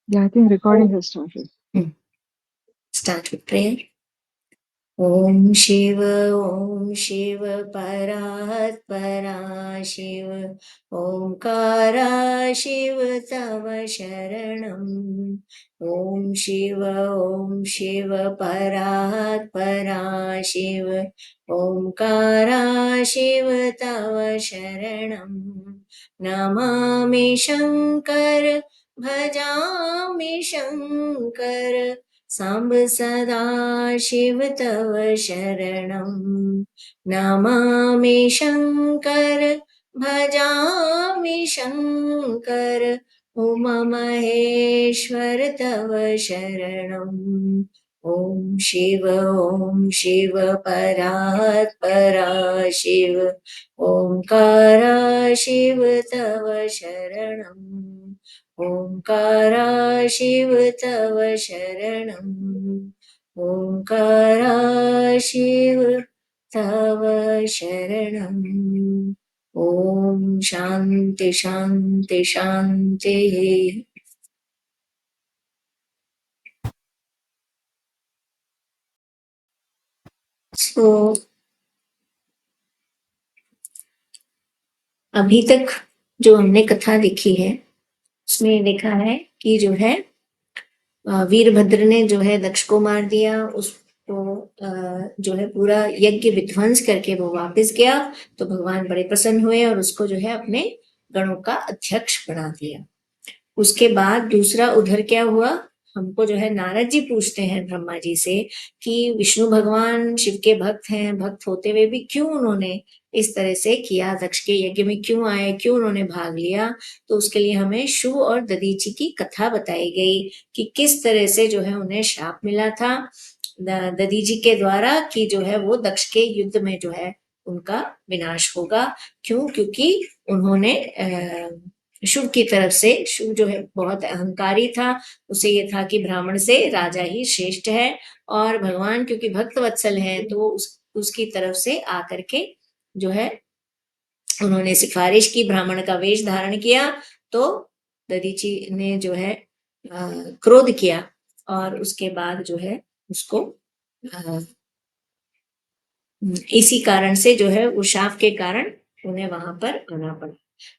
Yeah, I think recording has started. Start with prayer. ॐ शिव परात् परा शिव ओंकारा शिव तव शरणम् ॐ शिव परात् परा शिव ओंकारा शिव तव शरणम् नमामि शंकर भजामि शंकर सांब सदा शिव तव शरणम् नमामि शंकर भजामि शंकर उमा महेश्वर तव शरणम् ॐ शिव परात् परा शिव ओंकारा शिव तव शरणम् ओंकारा शिव तव शरणम् ओंकारा शिव तव शरणम् ॐ शांति शांति शांति। सो अभी तक जो हमने कथा देखी है उसमें देखा है कि जो है वीरभद्र ने जो है दक्ष को मार दिया, उसको जो है पूरा यज्ञ विध्वंस करके वो वापस गया तो भगवान बड़े प्रसन्न हुए और उसको जो है अपने गणों का अध्यक्ष बना दिया। उसके बाद दूसरा उधर क्या हुआ, हमको जो है नारद जी पूछते हैं ब्रह्मा जी से कि विष्णु भगवान शिव के भक्त हैं, भक्त होते हुए भी क्यों उन्होंने इस तरह से किया, दक्ष के यज्ञ में क्यों आए, क्यों उन्होंने भाग लिया। तो उसके लिए हमें शुभ और दधीचि की कथा बताई गई कि किस तरह से जो है उन्हें शाप मिला था दधीचि के द्वारा कि जो है वो दक्ष के युद्ध में जो है उनका विनाश होगा। क्यों? क्योंकि उन्होंने शुभ की तरफ से, शुभ जो है बहुत अहंकारी था, उसे ये था कि ब्राह्मण से राजा ही श्रेष्ठ है और भगवान क्योंकि भक्त वत्सल है तो उसकी तरफ से आकर के जो है उन्होंने सिफारिश की, ब्राह्मण का वेश धारण किया। तो दधीचि ने जो है क्रोध किया और उसके बाद जो है उसको इसी कारण से जो है उस शाप के कारण उन्हें वहां पर आना पड़ा।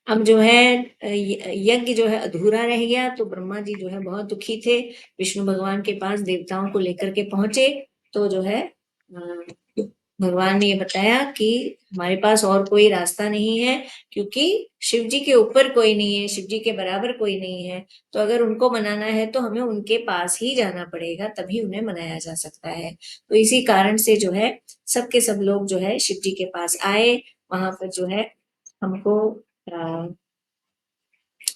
अब जो है यज्ञ जो है अधूरा रह गया तो ब्रह्मा जी जो है बहुत दुखी थे, विष्णु भगवान के पास देवताओं को लेकर के पहुंचे। तो जो है भगवान ने ये बताया कि हमारे पास और कोई रास्ता नहीं है क्योंकि शिव जी के ऊपर कोई नहीं है, शिव जी के बराबर कोई नहीं है, तो अगर उनको मनाना है तो हमें उनके पास ही जाना पड़ेगा, तभी उन्हें मनाया जा सकता है। तो इसी कारण से जो है सबके सब लोग जो है शिव जी के पास आए। वहां पर जो है हमको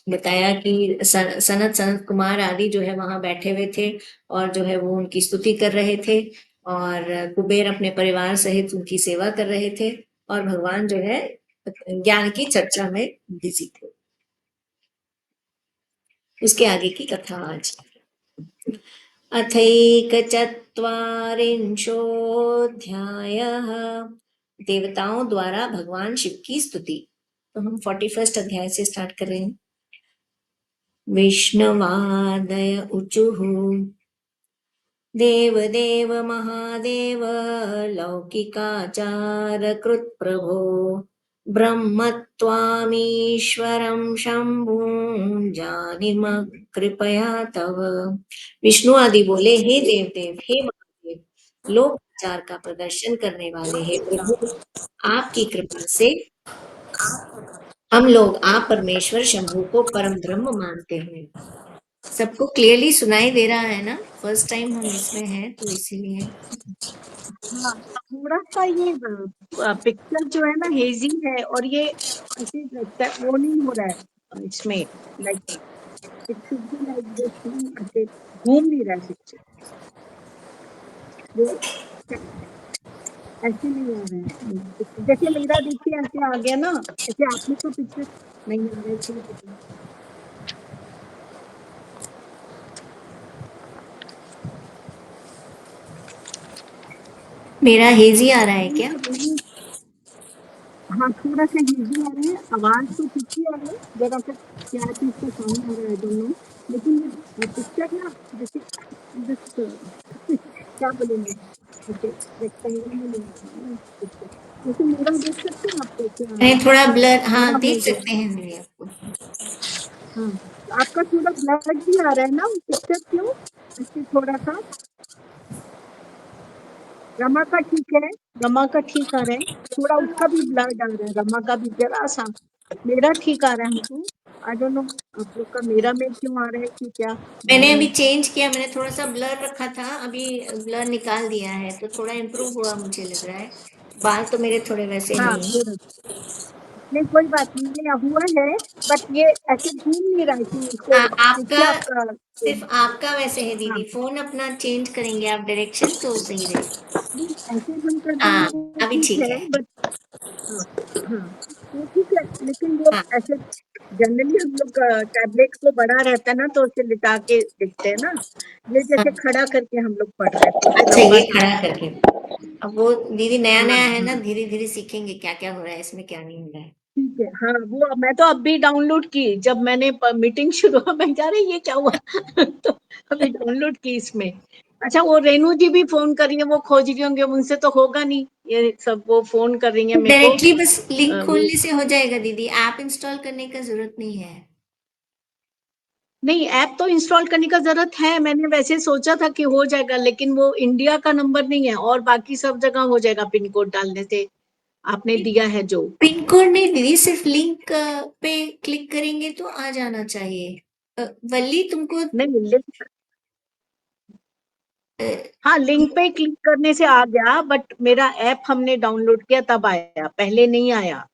बताया कि सनत कुमार आदि जो है वहां बैठे हुए थे और जो है वो उनकी स्तुति कर रहे थे और कुबेर अपने परिवार सहित उनकी सेवा कर रहे थे और भगवान जो है ज्ञान की चर्चा में बिजी थे। उसके आगे की कथा आज अथैकचत्वारिंशोऽध्यायः देवताओं द्वारा भगवान शिव की स्तुति। तो हम 41 अध्याय से स्टार्ट कर रहे हैं। विष्णुवादय ऊचुः देवदेव महादेव लौकिकाचारकृत्प्रभो ब्रह्म त्वामीश्वरं शंभुं जानिम कृपया तव। विष्णु आदि बोले, हे देवदेव, हे महादेव, लोकाचार का प्रदर्शन करने वाले हे प्रभु, आपकी कृपा से हम लोग आप परमेश्वर शंभु को परम ब्रह्म मानते हैं। सबको क्लियरली सुनाई दे रहा है ना? फर्स्ट टाइम हम इसमें हैं तो इसीलिए। हाँ, थोड़ा सा ये पिक्चर जो है ना हेजी है और ये ऐसे लगता है वो नहीं हो रहा है इसमें, like it should be like this, ऐसे घूम नहीं रहा है पिक्चर, वो ऐसे नहीं आ रहा है। जैसे मेरा देखिए ऐसे आ गया ना, ऐसे आपने तो पिक्चर नहीं आ रहा है इसलिए पता नहीं। मेरा हेजी आ रहा है क्या? हाँ, थोड़ा-सा हेज़ी आ रहा है, आवाज़ तो ठीक ही आ रहा है, ज़रा-सा क्या चीज़ का साउंड आ रहा है, आई डोंट नो। लेकिन ये पिक्चर ना जैसे दिस क्या बोलेंगे, ऐसे रेक्टेंगल में नहीं आ रहा है ना पिक्चर। जैसे मेरा देख सकते हैं आप कैसे आ रहा मैंने है? थोड़ा ब्लर, बड़ा हाँ हो देख गया। सकते हैं दीदी आपको। हाँ, आपका थोड़ा ब्लर भी आ रहा है ना पिक्चर, क्यों? ऐसे थोड़ा-सा रमा का ठीक है, रमा का ठीक आ रहा है, थोड़ा उसका भी ब्लड आ रहा है, रमा का भी ज़रा-सा। मेरा ठीक आ रहा है हमको, आई डोंट नो आप लोग का मेरा में क्यों आ रहा है कि क्या मैंने मालूम अभी नहीं। चेंज किया, मैंने थोड़ा सा ब्लर रखा था, अभी ब्लर निकाल दिया है तो थोड़ा इम्प्रूव हुआ मुझे लग रहा है। बाल तो मेरे थोड़े वैसे हैं हाँ, ही। थोड़ा नहीं कोई बात नहीं, ये हुआ है, बट ये ऐसे घूम नहीं रहा है कि इसको आपका देखिए आपका सिर्फ आपका वैसे है हाँ, दीदी, फोन अपना चेंज करेंगे आप डायरेक्शन तो सही रहेगा। नहीं ऐसे हम कर देंगे हाँ वो अभी ठीक ठीक है, है। बट हाँ, हाँ, वो ठीक है, लेकिन वो हाँ ऐसे जनरली हम लोग टैबलेट को बड़ा रहता है ना तो उसे लिटा के देखते हैं ना, ये जैसे हाँ। खड़ा करके हम लोग पढ़ रहे हैं तो उसे अच्छा लंबा ये खींच। खड़ा करके, अब वो दीदी नया हाँ, नया है ना, हाँ, धीरे धीरे सीखेंगे क्या क्या हो रहा है इसमें, क्या नहीं हो रहा है। ठीक है, हाँ, वो मैं तो अभी डाउनलोड की, जब मैंने मीटिंग शुरू हुआ मैं जा रही ये क्या हुआ तो अभी डाउनलोड की इसमें। अच्छा, वो रेनू जी भी फोन कर रही है, वो खोज रही होंगे, उनसे तो होगा नहीं ये सब, वो फोन कर रही है मेरे को। डायरेक्टली बस लिंक वो खोलने से हो जाएगा दीदी, ऐप इंस्टॉल करने का जरूरत नहीं है। नहीं, ऐप तो इंस्टॉल करने का जरूरत है, मैंने वैसे सोचा था कि हो जाएगा, लेकिन वो इंडिया का नंबर नहीं है, और बाकी सब जगह हो जाएगा पिन कोड डालने से, आपने दिया है जो। पिन कोड नहीं दीदी, सिर्फ लिंक पे क्लिक करेंगे तो आ जाना चाहिए। वल्ली तुमको नहीं लिंक, अ, हाँ लिंक पे क्लिक करने से आ गया, बट मेरा ऐप हमने डाउनलोड किया तब आया, पहले नहीं आया,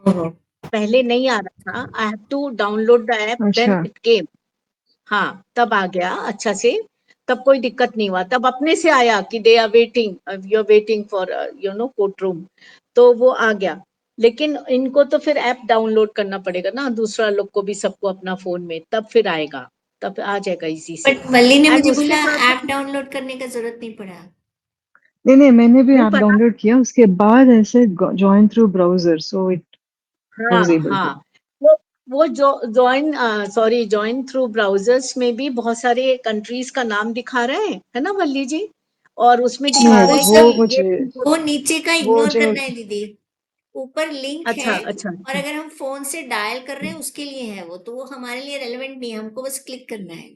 ओहो, पहले नहीं आ रहा था, I have to download the app then अच्छा। It came. हाँ, तब आ गया अच्छा से, तब कोई दिक्कत नहीं हुआ, तब अपने से आया कि they are waiting, you are waiting for court room, तो वो आ गया। लेकिन इनको तो फिर ऐप डाउनलोड करना पड़ेगा ना, दूसरा लोग को भी, सबको अपना फोन में, तब फिर आएगा, तब आ जाएगा इजी से। बट वल्ली ने एंड मुझे उसके बोला बाद ऐप डाउनलोड करने का जरूरत नहीं पड़ा। नहीं नहीं, मैंने भी नहीं ऐप पता। डाउनलोड किया, उसके बाद ऐसे join through browser, so it I हाँ, वाज एबल टू। हाँ, वो वो जो join, sorry, join through browsers में भी बहुत सारे कंट्रीज का नाम दिखा रहे हैं, है ना वल्ली जी, और उसमें दिखा नहीं, रहे वो हैं वो कि सब, ये मुझे, वो नीचे का वो इग्नोर जो, करना है दीदी, ऊपर लिंक अच्छा, है। अच्छा, और अच्छा। अगर हम फोन से डायल कर रहे हैं उसके लिए है वो, तो वो हमारे लिए रेलेवेंट नहीं है, हमको बस क्लिक करना है।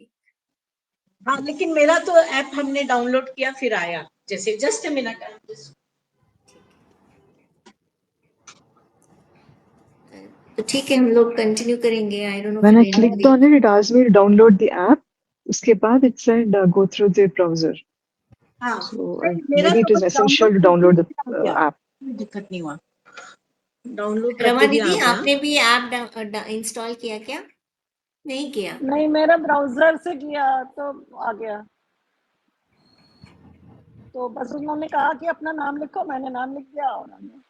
हाँ, लेकिन मेरा तो ऐप हमने डाउनलोड किया फिर आया, जैसे जस्ट अ मिनट। तो ठीक है हम लोग कंटिन्यू करेंगे, आई डोंट नो when फिर I रेनू clicked भी। on it, it asked me to download the app. उसके बाद it said go through the browser. हाँ, So नहीं मेरा maybe तो it is बस essential डाउनलोड to करके download the ही आ गया, app. कोई दिक्कत नहीं हुआ, डाउनलोड रमा करके ही आ दीदी गया। आपने भी ऐप इंस्टॉल किया क्या? नहीं किया? नहीं, मेरा ब्राउजर से किया तो आ गया। तो बस उन्होंने कहा कि अपना नाम लिखो, मैंने नाम लिख दिया और आ गया।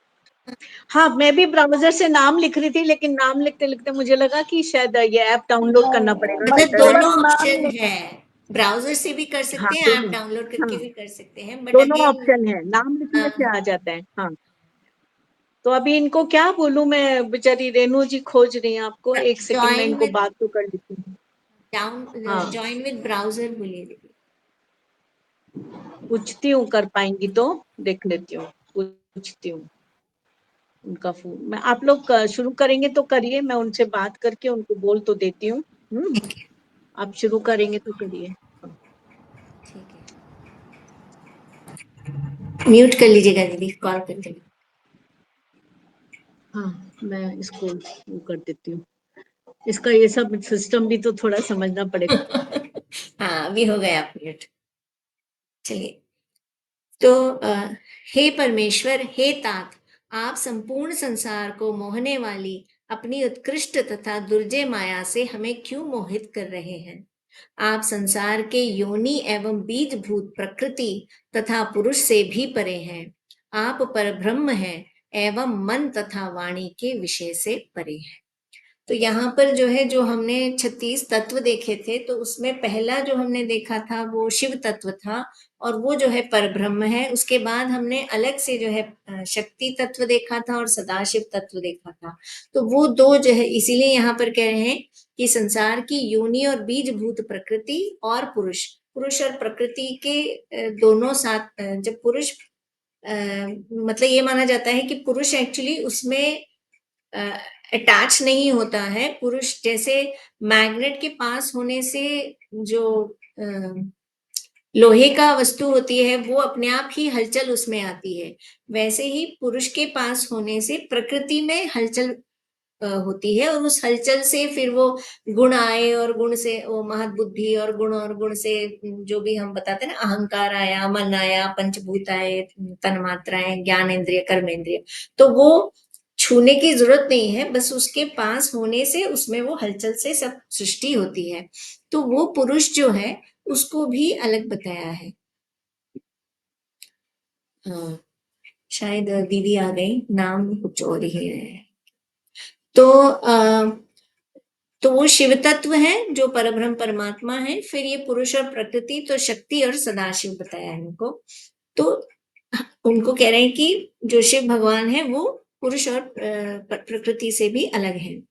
हाँ, मैं भी ब्राउजर से नाम लिख रही थी, लेकिन नाम लिखते लिखते मुझे लगा कि शायद ये ऐप डाउनलोड करना नहीं, पड़ेगा, मतलब बेटर है। दोनों केवल नाम ऑप्शन लिख। है, ब्राउजर से भी कर हाँ, सकते हैं, ऐप दोनों, डाउनलोड करके हाँ, भी कर सकते हैं, बट दोनों अगेन ऑप्शन है, नाम लिखने से आ जाता है। हाँ, तो अभी इनको क्या बोलूं मैं, बेचारी रेनू जी खोज रही हैं आपको, एक सेकंड में ज्वाइन इनको विद बात तो कर लेती हूँ। हाँ, ज्वाइन विद ब्राउजर बोलिए दीदी। पूछती हूँ, कर पाएंगी तो देख लेती हूँ, पूछती हूँ उनका फोन। मैं, आप लोग शुरू करेंगे तो करिए, मैं उनसे बात करके उनको बोल तो देती हूँ। ठीक है, आप शुरू करेंगे तो करिए। हाँ, ठीक है, म्यूट कर लीजिएगा दीदी कॉल करते हुए। हाँ, मैं इसको वो कर देती हूँ, इसका ये सब सिस्टम भी तो थोड़ा समझना पड़ेगा। हाँ अभी हो गया आप म्यूट। चलिए, तो हे परमेश्वर, हे तात, आप संपूर्ण संसार को मोहने वाली अपनी उत्कृष्ट तथा दुर्जय माया से हमें क्यों मोहित कर रहे हैं? आप संसार के योनि एवं बीजभूत प्रकृति तथा पुरुष से भी परे हैं। आप परब्रह्म हैं एवं मन तथा वाणी के विषय से परे हैं। तो यहाँ पर जो है, जो हमने 36 तत्व देखे थे, तो उसमें पहला जो हमने देखा था वो शिव तत्व था, और वो जो है परब्रह्म है। उसके बाद हमने अलग से जो है शक्ति तत्व देखा था और सदाशिव तत्व देखा था। तो वो दो जो है, इसीलिए यहाँ पर कह रहे हैं कि संसार की योनि और बीजभूत प्रकृति और पुरुष, पुरुष और प्रकृति के दोनों साथ, जब पुरुष मतलब ये माना जाता है कि पुरुष एक्चुअली उसमें अटैच नहीं होता है। पुरुष जैसे मैग्नेट के पास होने से जो लोहे का वस्तु होती है वो अपने आप ही हलचल उसमें आती है, वैसे ही पुरुष के पास होने से प्रकृति में हलचल होती है, और उस हलचल से फिर वो गुण आए, और गुण से वो महत बुद्धि, और गुण से जो भी हम बताते हैं ना, अहंकार आया, मन आया, पंचभूत आए, तन मात्राएं, ज्ञान इंद्रिय, कर्मेंद्रिय। तो वो छूने की जरूरत नहीं है, बस उसके पास होने से उसमें वो हलचल से सब सृष्टि होती है। तो वो पुरुष जो है उसको भी अलग बताया है। हाँ, शायद दीदी आ गई, नाम कुछ और ही है। तो वो शिव तत्व है जो परब्रह्म परमात्मा है। फिर ये पुरुष और प्रकृति, तो शक्ति और सदाशिव बताया है इनको। तो उनको कह रहे हैं कि जो शिव भगवान है वो पुरुष और प्रकृति से भी अलग है।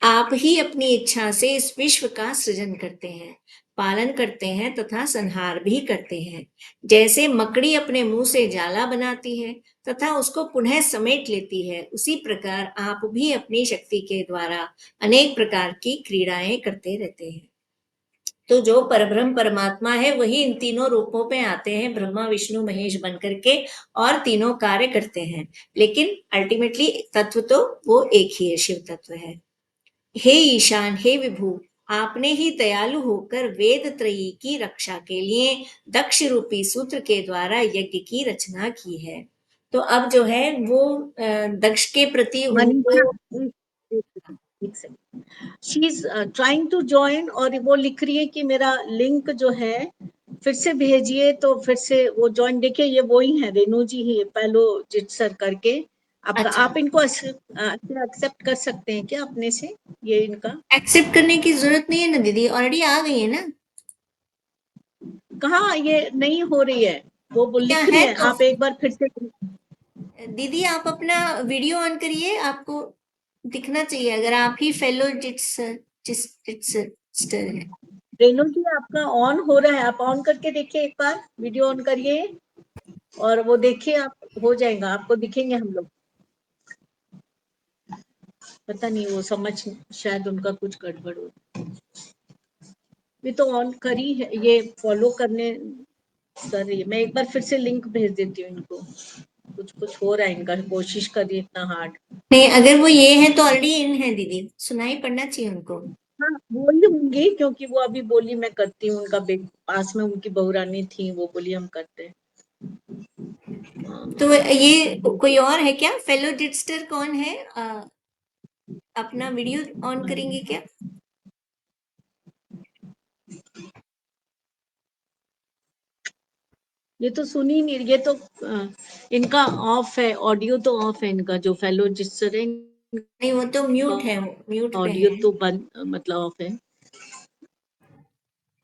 आप ही अपनी इच्छा से इस विश्व का सृजन करते हैं, पालन करते हैं तथा संहार भी करते हैं। जैसे मकड़ी अपने मुंह से जाला बनाती है तथा उसको पुनः समेट लेती है, उसी प्रकार आप भी अपनी शक्ति के द्वारा अनेक प्रकार की क्रीड़ाएं करते रहते हैं। तो जो परब्रह्म परमात्मा है वही इन तीनों रूपों पे आते हैं, ब्रह्मा विष्णु महेश बन करके, और तीनों कार्य करते हैं। लेकिन अल्टीमेटली तत्व तो वो एक ही है, शिव तत्व है। हे ईशान, हे विभु, आपने ही दयालु होकर वेद त्रयी की रक्षा के लिए दक्ष रूपी सूत्र के द्वारा यज्ञ की रचना की है। तो अब जो है वो दक्ष के प्रति मनीषा, उनको एक second, she is trying to join, और वो लिख रही है कि मेरा लिंक जो है फिर से भेजिए, तो फिर से वो ज्वाइन। देखिए ये वही है, रेणु जी ही, पहलो जिटसर करके आपका। अच्छा, आप इनको एक्सेप्ट कर सकते हैं क्या अपने से, ये इनका? एक्सेप्ट करने की जरूरत नहीं है ना दीदी, ऑलरेडी आ गई है ना। कहाँ, ये नहीं हो रही है, वो क्या लिख रही है है। तो आप एक बार फिर से, दीदी आप अपना वीडियो ऑन करिए, आपको दिखना चाहिए, अगर आप ही फेलो जिट्सटर है। रेणु जी आपका ऑन हो रहा है, आप ऑन करके देखिए, एक बार वीडियो ऑन करिए और वो देखिए, आप हो जाएगा, आपको दिखेंगे हम लोग। पता नहीं वो समझ, शायद उनका कुछ गड़बड़ हो। ये तो ऑन करी है, ये फॉलो करने कर रही है। मैं एक बार फिर से लिंक भेज देती हूँ इनको, कुछ कुछ हो रहा है इनका, कोशिश करिए इतना हार्ड। नहीं, अगर वो ये है तो ऑलरेडी इन है दीदी, सुनाई पड़ना चाहिए उनको। हाँ बोली होंगी, क्योंकि वो अभी बोली मैं करती हूँ, उनका पास में उनकी बहुरानी थी, वो बोली हम करते हैं। तो ये कोई और है क्या? फेलो जिटस्टर कौन है? अपना वीडियो ऑन करेंगे क्या? ये तो सुनी नहीं, ये तो इनका ऑफ है, ऑडियो तो ऑफ है इनका, जो फेलो जिससे नहीं, वो तो म्यूट है, म्यूट पे ऑडियो है। तो बंद, मतलब ऑफ है,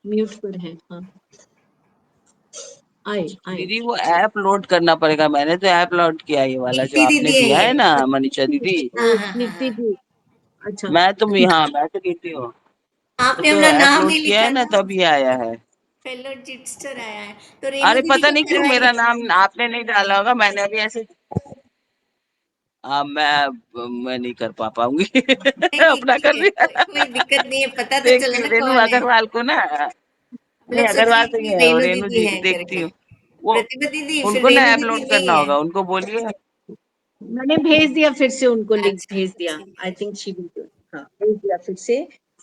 म्यूट पर है। हाँ आए आए। दीदी वो ऐप लोड करना पड़ेगा, मैंने तो ऐप लोड किया ये वाला जो नीति आपने दीदी है दिया ये। है ना मनीषा दीदी। हाँ हाँ हाँ नीति हाँ। जी, अच्छा। मैं तो हाँ मैं तो नीति हूँ। आपने तो अपना ऐप नाम लोड नहीं किया लिखा है ना ना, तब ये आया है। फेलो जिटस्टर आया है। तो रेणु अरे दीदी पता को नहीं क्यों करवाइए। मेरा नाम आपने नहीं डाला होगा, मैंने अभी ऐसे मैं नहीं कर पाऊंगी। नहीं नहीं, अपना ठीक कर है, दिया। कोई दिक्कत नहीं है, पता तो चला देखती हूँ ना रेनू कौन है। अग्रवाल को ना। हम नहीं लोग अग्रवाल सोचिए तो कि ये है, वो रेणु रेणु दीदी जी है देखती करके। हूँ। वो प्रतिभा दीदी, फिर उनको ना रेणु ऐप दीदी लोड नहीं करना है। होगा, उनको बोलिए। मैंने भेज दिया फिर से उनको, लिंक अच्छा भेज अच्छा, दिया। ठीक आई है। थिंक शी विल, हाँ भेज दिया फिर से।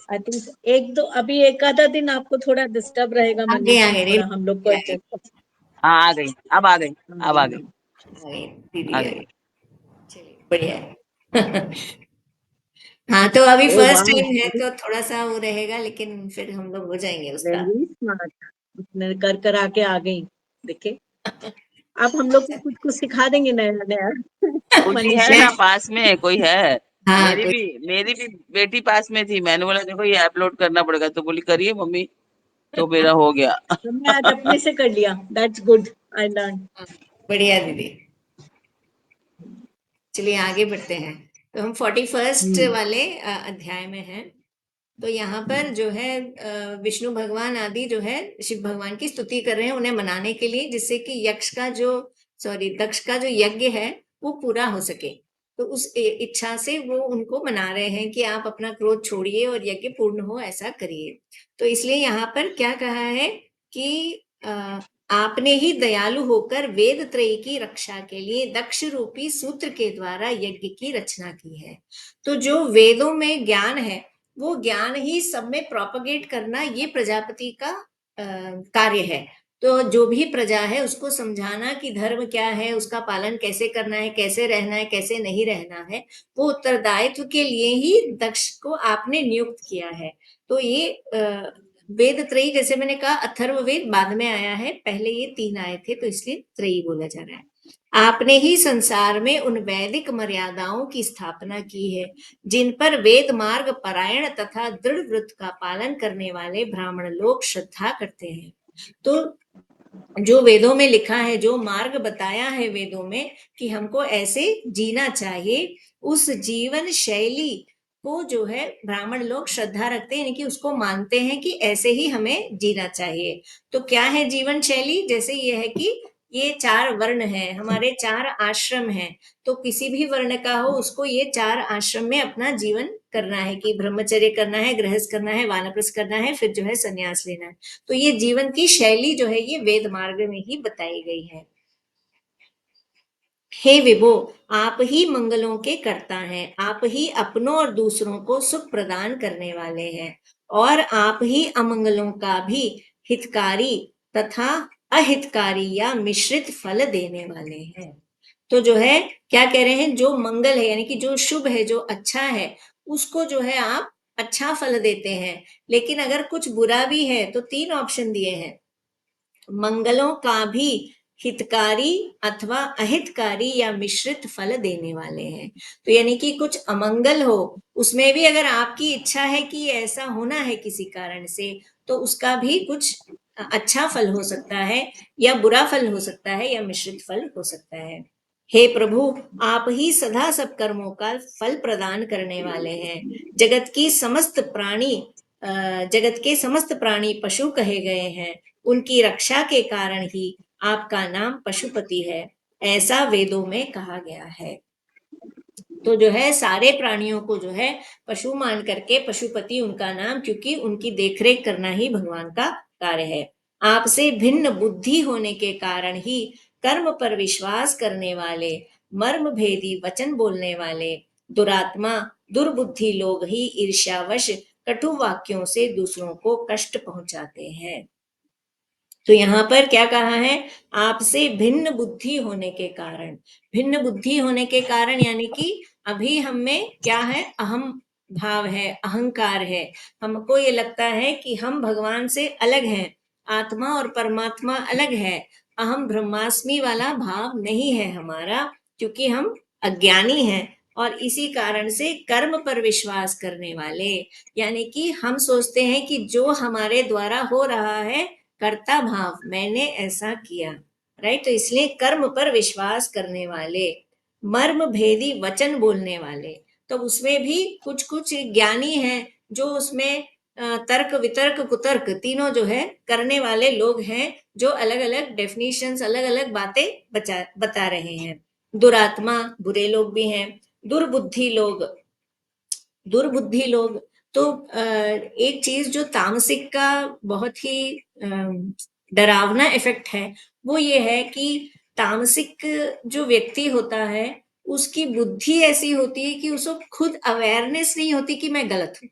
आई थिंक एक दो, अभी एक आधा दिन आपको थोड़ा डिस्टर्ब रहेगा आ मनीषा, गए थोड़ा रेणु हम लोग को दीदी आ गई। एडजस्ट। हाँ आ गई, अब आ गई, अब आ गई, आ गई दीदी आ आ गई। गई। चलिए बढ़िया है। हाँ, तो अभी ओ फर्स्ट वाह, टाइम है तो थोड़ा सा वो रहेगा, लेकिन फिर हम लोग हो जाएंगे उसका। वेरी स्मार्ट, उसने कर कर आके आ गई। देखे, अब हम लोग को कुछ कुछ सिखा देंगे नया नया। कोई है मनीषा, ना पास में, कोई है? हाँ मेरी भी बेटी पास में थी, मैंने बोला देखो ये अपलोड करना पड़ेगा, तो बोली करिए मम्मी, तो मेरा हो गया। तो मैं आज अपने से कर लिया, दैट्स गुड, आई लर्न। बढ़िया दीदी। चलिए आगे बढ़ते हैं। तो हम 41 वाले अध्याय में हैं। तो यहाँ पर जो है विष्णु भगवान आदि जो है शिव भगवान की स्तुति कर रहे हैं उन्हें मनाने के लिए, जिससे कि दक्ष का जो यज्ञ है वो पूरा हो सके। तो उस इच्छा से वो उनको मना रहे हैं कि आप अपना क्रोध छोड़िए और यज्ञ पूर्ण हो, ऐसा करिए। तो इसलिए यहाँ पर क्या कहा है कि आपने ही दयालु होकर वेद त्रयी की रक्षा के लिए दक्ष रूपी सूत्र के द्वारा यज्ञ की रचना की है। तो जो वेदों में ज्ञान है वो ज्ञान ही सब में प्रोपगेट करना, ये प्रजापति का कार्य है। तो जो भी प्रजा है उसको समझाना कि धर्म क्या है, उसका पालन कैसे करना है, कैसे रहना है, कैसे नहीं रहना है, वो उत्तरदायित्व के लिए ही दक्ष को आपने नियुक्त किया है। तो ये वेद त्रयी, जैसे मैंने कहा अथर्ववेद बाद में आया है, पहले ये 3 आए थे, तो इसलिए त्रयी बोला जा रहा है। आपने ही संसार में उन वैदिक मर्यादाओं की स्थापना की है जिन पर वेद मार्ग परायण तथा दृढ़ व्रत का पालन करने वाले ब्राह्मण लोग श्रद्धा करते हैं। तो जो वेदों में लिखा है, जो मार्ग बताया है वेदों में कि हमको ऐसे जीना चाहिए, उस जीवन शैली को जो है ब्राह्मण लोग श्रद्धा रखते हैं, कि उसको मानते हैं कि ऐसे ही हमें जीना चाहिए। तो क्या है जीवन शैली? जैसे ये है कि ये 4 वर्ण हैं, हमारे 4 आश्रम हैं, तो किसी भी वर्ण का हो उसको ये 4 आश्रम में अपना जीवन करना है, कि ब्रह्मचर्य करना है, गृहस्थ करना है, वानप्रस्थ करना है, फिर जो है संन्यास लेना है। तो ये जीवन की शैली जो है ये वेद मार्ग में ही बताई गई है। हे विभो, आप ही मंगलों के कर्ता हैं, आप ही अपनों और दूसरों को सुख प्रदान करने वाले हैं, और आप ही अमंगलों का भी हितकारी तथा अहितकारी या मिश्रित फल देने वाले हैं। तो जो है क्या कह रहे हैं, जो मंगल है यानी कि जो शुभ है, जो अच्छा है, उसको जो है आप अच्छा फल देते हैं। लेकिन अगर कुछ बुरा भी है तो 3 ऑप्शन दिए हैं, मंगलों का भी हितकारी अथवा अहितकारी या मिश्रित फल देने वाले हैं। तो यानी कि कुछ अमंगल हो, उसमें भी अगर आपकी इच्छा है कि ऐसा होना है किसी कारण से, तो उसका भी कुछ अच्छा फल हो सकता है, या बुरा फल हो सकता है, या मिश्रित फल हो सकता है। हे प्रभु, आप ही सदा सब कर्मों का फल प्रदान करने वाले हैं। जगत के समस्त प्राणी पशु कहे गए हैं, उनकी रक्षा के कारण ही आपका नाम पशुपति है, ऐसा वेदों में कहा गया है। तो जो है सारे प्राणियों को जो है पशु मान करके पशुपति उनका नाम, क्योंकि उनकी देखरेख करना ही भगवान का कार्य है। आपसे भिन्न बुद्धि होने के कारण ही कर्म पर विश्वास करने वाले, मर्म भेदी वचन बोलने वाले, दुरात्मा दुर्बुद्धि लोग ही ईर्ष्यावश कटु वाक्यों से दूसरों को कष्ट पहुंचाते हैं। तो यहाँ पर क्या कहा है, आपसे भिन्न बुद्धि होने के कारण। भिन्न बुद्धि होने के कारण यानी कि अभी हम में क्या है, अहम भाव है, अहंकार है। हमको ये लगता है कि हम भगवान से अलग हैं, आत्मा और परमात्मा अलग है। अहम ब्रह्मास्मि वाला भाव नहीं है हमारा, क्योंकि हम अज्ञानी हैं। और इसी कारण से कर्म पर विश्वास करने वाले, यानी कि हम सोचते हैं कि जो हमारे द्वारा हो रहा है कर्ता भाव, मैंने ऐसा किया, राइट। तो इसलिए कर्म पर विश्वास करने वाले, मर्म भेदी वचन बोलने वाले, तो उसमें भी कुछ कुछ ज्ञानी हैं जो उसमें तर्क वितर्क कुतर्क तीनों जो है करने वाले लोग हैं, जो अलग अलग डेफिनेशंस, अलग अलग बातें बता रहे हैं। दुरात्मा बुरे लोग भी हैं, दुर्बुद्धि लोग। तो एक चीज जो तामसिक का बहुत ही डरावना इफेक्ट है, वो ये है कि तामसिक जो व्यक्ति होता है उसकी बुद्धि ऐसी होती है कि उसको खुद अवेयरनेस नहीं होती कि मैं गलत हूं।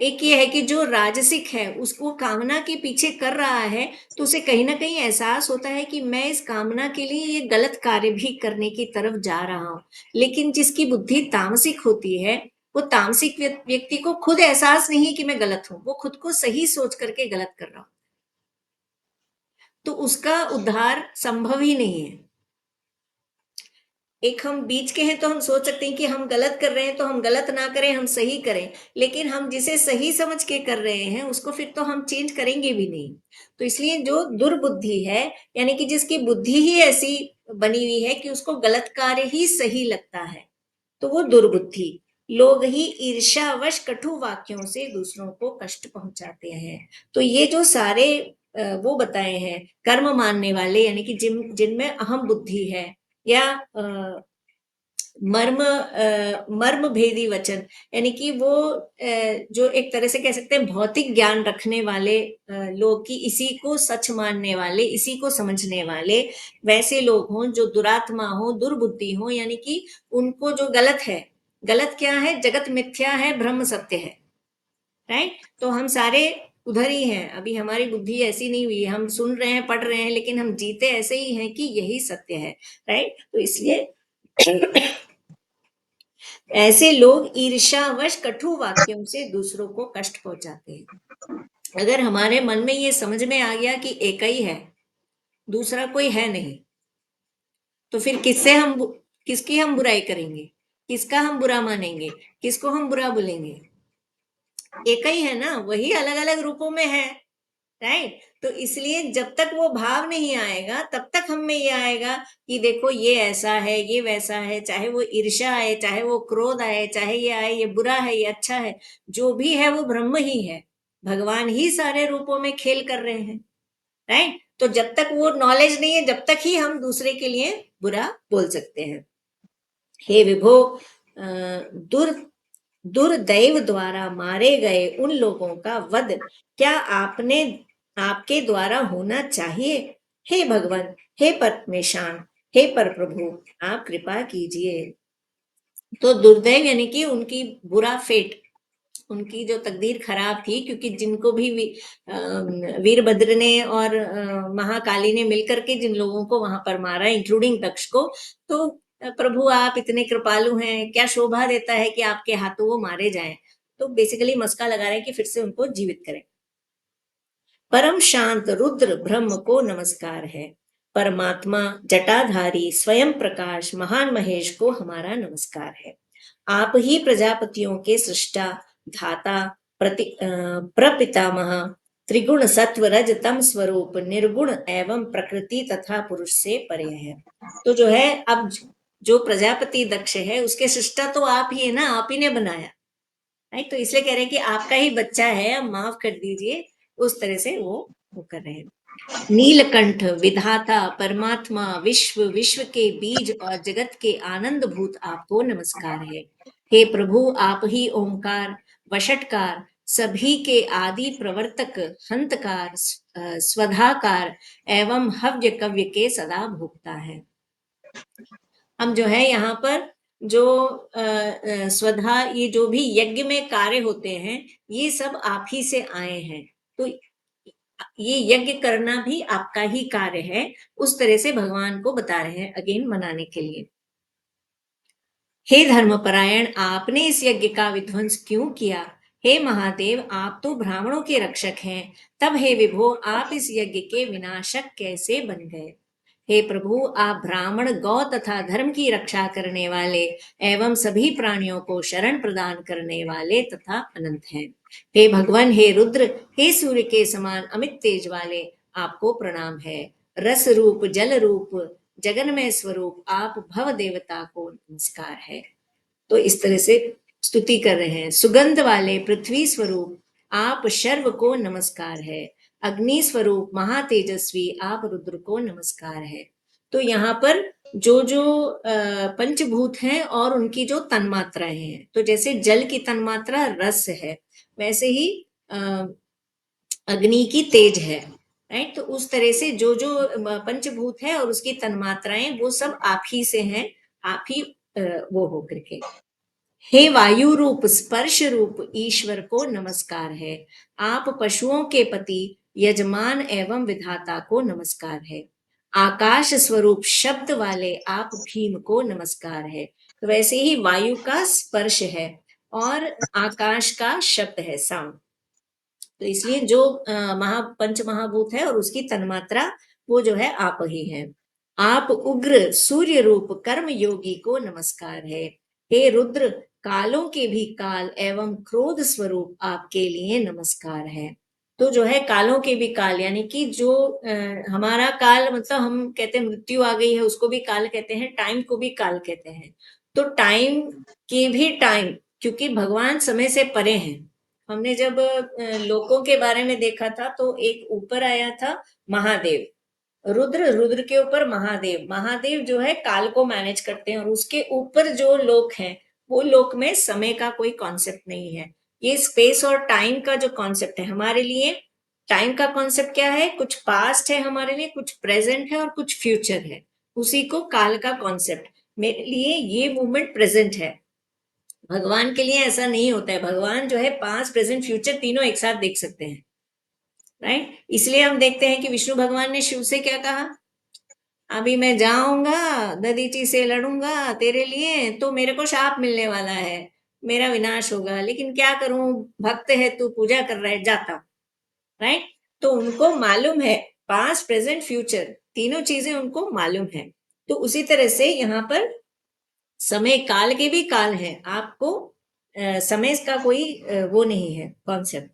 एक ये है कि जो राजसिक है उसको कामना के पीछे कर रहा है, तो उसे कहीं ना कहीं एहसास होता है कि मैं इस कामना के लिए ये गलत कार्य भी करने की तरफ जा रहा हूं। लेकिन जिसकी बुद्धि तामसिक होती है, वो तामसिक व्यक्ति को खुद एहसास नहीं है कि मैं गलत हूं, वो खुद को सही सोच करके गलत कर रहा हूं, तो उसका उद्धार संभव ही नहीं है। एक हम बीच के हैं तो हम सोच सकते हैं कि हम गलत कर रहे हैं तो हम गलत ना करें, हम सही करें, लेकिन हम जिसे सही समझ के कर रहे हैं उसको फिर तो हम चेंज करेंगे भी नहीं। तो इसलिए जो दुर्बुद्धि है, यानी कि जिसकी बुद्धि ही ऐसी बनी हुई है कि उसको गलत कार्य ही सही लगता है, तो वो दुर्बुद्धि। लोग ही ईर्ष्यावश कटु वाक्यों से दूसरों को कष्ट पहुंचाते हैं। तो ये जो सारे वो बताए हैं कर्म मानने वाले, यानी कि जिनमें अहम बुद्धि है, या मर्म भेदी वचन, यानी कि वो जो एक तरह से कह सकते हैं भौतिक ज्ञान रखने वाले लोग, की इसी को सच मानने वाले, इसी को समझने वाले वैसे लोग हों जो दुरात्मा हो, दुर्बुद्धि हो, यानी कि उनको जो गलत है, गलत क्या है, जगत मिथ्या है, ब्रह्म सत्य है, राइट। तो हम सारे उधर ही हैं, अभी हमारी बुद्धि ऐसी नहीं हुई है, हम सुन रहे हैं, पढ़ रहे हैं, लेकिन हम जीते ऐसे ही हैं कि यही सत्य है, राइट। तो इसलिए ऐसे लोग ईर्ष्यावश कटु वाक्यों से दूसरों को कष्ट पहुंचाते हैं। अगर हमारे मन में ये समझ में आ गया कि एक ही है, दूसरा कोई है नहीं, तो फिर किसकी हम बुराई करेंगे, किसका हम बुरा मानेंगे, किसको हम बुरा बोलेंगे? एक ही है ना, वही अलग अलग रूपों में है, राइट। तो इसलिए जब तक वो भाव नहीं आएगा तब तक हम में ये आएगा कि देखो ये ऐसा है, ये वैसा है, चाहे वो ईर्ष्या आए, चाहे वो क्रोध आए, चाहे ये आए, ये बुरा है, ये अच्छा है, जो भी है वो ब्रह्म ही है, भगवान ही सारे रूपों में खेल कर रहे हैं, राइट। तो जब तक वो नॉलेज नहीं है, जब तक ही हम दूसरे के लिए बुरा बोल सकते हैं। हे विभो, दुर दुर्दैव द्वारा मारे गए उन लोगों का वध क्या आपके द्वारा होना चाहिए? हे भगवान, हे परमेशान, हे पर प्रभु, आप कृपा कीजिए। तो दुर्दैव यानी कि उनकी बुरा फेट, उनकी जो तकदीर खराब थी, क्योंकि जिनको भी वीरभद्र ने और महाकाली ने मिलकर के जिन लोगों को वहां पर मारा, इंक्लूडिंग दक्ष को, तो प्रभु आप इतने कृपालु हैं, क्या शोभा देता है कि आपके हाथों वो मारे जाएं। तो बेसिकली मस्का लगा रहे हैं कि फिर से उनको जीवित करें। परम शांत रुद्र ब्रह्म को नमस्कार है। परमात्मा जटाधारी स्वयं प्रकाश महान महेश को हमारा नमस्कार है। आप ही प्रजापतियों के सृष्टा, धाता, प्रपितामह, त्रिगुण सत्व रज तम स्वरूप, निर्गुण एवं प्रकृति तथा पुरुष से परे है। तो जो है, अब जो प्रजापति दक्ष है उसके सृष्टा तो आप ही है ना, आप ही ने बनाया, राइट। तो इसलिए कह रहे हैं कि आपका ही बच्चा है, अब माफ कर दीजिए, उस तरह से वो कर रहे हैं। नीलकंठ विधाता परमात्मा विश्व विश्व के बीज और जगत के आनंद भूत आपको नमस्कार है। हे प्रभु, आप ही ओंकार, वशटकार, सभी के आदि प्रवर्तक, हंतकार, स्वधाकार एवं हव्य कव्य के सदा भोक्ता है। हम जो है यहाँ पर जो स्वधा, ये जो भी यज्ञ में कार्य होते हैं, ये सब आप ही से आए हैं, तो ये यज्ञ करना भी आपका ही कार्य है, उस तरह से भगवान को बता रहे हैं अगेन मनाने के लिए। हे धर्मपरायण, आपने इस यज्ञ का विध्वंस क्यों किया? हे महादेव, आप तो ब्राह्मणों के रक्षक हैं, तब हे विभो, आप इस यज्ञ के विनाशक कैसे बन गए? हे प्रभु, आप ब्राह्मण, गौ तथा धर्म की रक्षा करने वाले एवं सभी प्राणियों को शरण प्रदान करने वाले तथा अनंत हैं। हे भगवान, हे रुद्र, हे सूर्य के समान अमित तेज वाले, आपको प्रणाम है। रस रूप, जल रूप, जगन्मय स्वरूप, आप भव देवता को नमस्कार है। तो इस तरह से स्तुति कर रहे हैं। सुगंध वाले पृथ्वी स्वरूप, आप शर्व को नमस्कार है। अग्नि स्वरूप महातेजस्वी, आप रुद्र को नमस्कार है। तो यहाँ पर जो जो पंचभूत हैं और उनकी जो तन्मात्राएं हैं, तो जैसे जल की तन्मात्रा रस है, वैसे ही अग्नि की तेज है, राइट। तो उस तरह से जो जो पंचभूत है और उसकी तन्मात्राएं, वो सब आप ही से हैं, आप ही वो हो करके। हे वायु रूप, स्पर्श रूप ईश्वर को नमस्कार है। आप पशुओं के पति, यजमान एवं विधाता को नमस्कार है। आकाश स्वरूप शब्द वाले आप भीम को नमस्कार है। तो वैसे ही वायु का स्पर्श है और आकाश का शब्द है, साउंड। तो इसलिए जो पंच महाभूत है और उसकी तन्मात्रा, वो जो है आप ही है। आप उग्र सूर्य रूप कर्म योगी को नमस्कार है। हे रुद्र, कालों के भी काल एवं क्रोध स्वरूप आपके लिए नमस्कार है। तो जो है कालों के भी काल, यानी कि जो हमारा काल, मतलब हम कहते हैं मृत्यु आ गई है, उसको भी काल कहते हैं, टाइम को भी काल कहते हैं। तो टाइम के भी टाइम, क्योंकि भगवान समय से परे हैं। हमने जब लोकों के बारे में देखा था तो एक ऊपर आया था महादेव, रुद्र, रुद्र के ऊपर महादेव, महादेव जो है काल को मैनेज करते हैं, और उसके ऊपर जो लोक हैं वो लोक में समय का कोई कॉन्सेप्ट नहीं है। ये स्पेस और टाइम का जो कॉन्सेप्ट है हमारे लिए, टाइम का कॉन्सेप्ट क्या है, कुछ पास्ट है हमारे लिए, कुछ प्रेजेंट है और कुछ फ्यूचर है, उसी को काल का कॉन्सेप्ट। मेरे लिए ये मूवमेंट प्रेजेंट है, भगवान के लिए ऐसा नहीं होता है। भगवान जो है पास्ट प्रेजेंट फ्यूचर तीनों एक साथ देख सकते हैं, राइट। इसलिए हम देखते हैं कि विष्णु भगवान ने शिव से क्या कहा, अभी मैं जाऊंगा दधीची से लड़ूंगा तेरे लिए, तो मेरे को शाप मिलने वाला है, मेरा विनाश होगा, लेकिन क्या करूं, भक्त है तू, पूजा कर रहा है, जाता हूं, राइट। तो उनको मालूम है पास्ट प्रेजेंट फ्यूचर, तीनों चीजें उनको मालूम है। तो उसी तरह से यहाँ पर समय काल के भी काल है, आपको समय का कोई वो नहीं है कॉन्सेप्ट।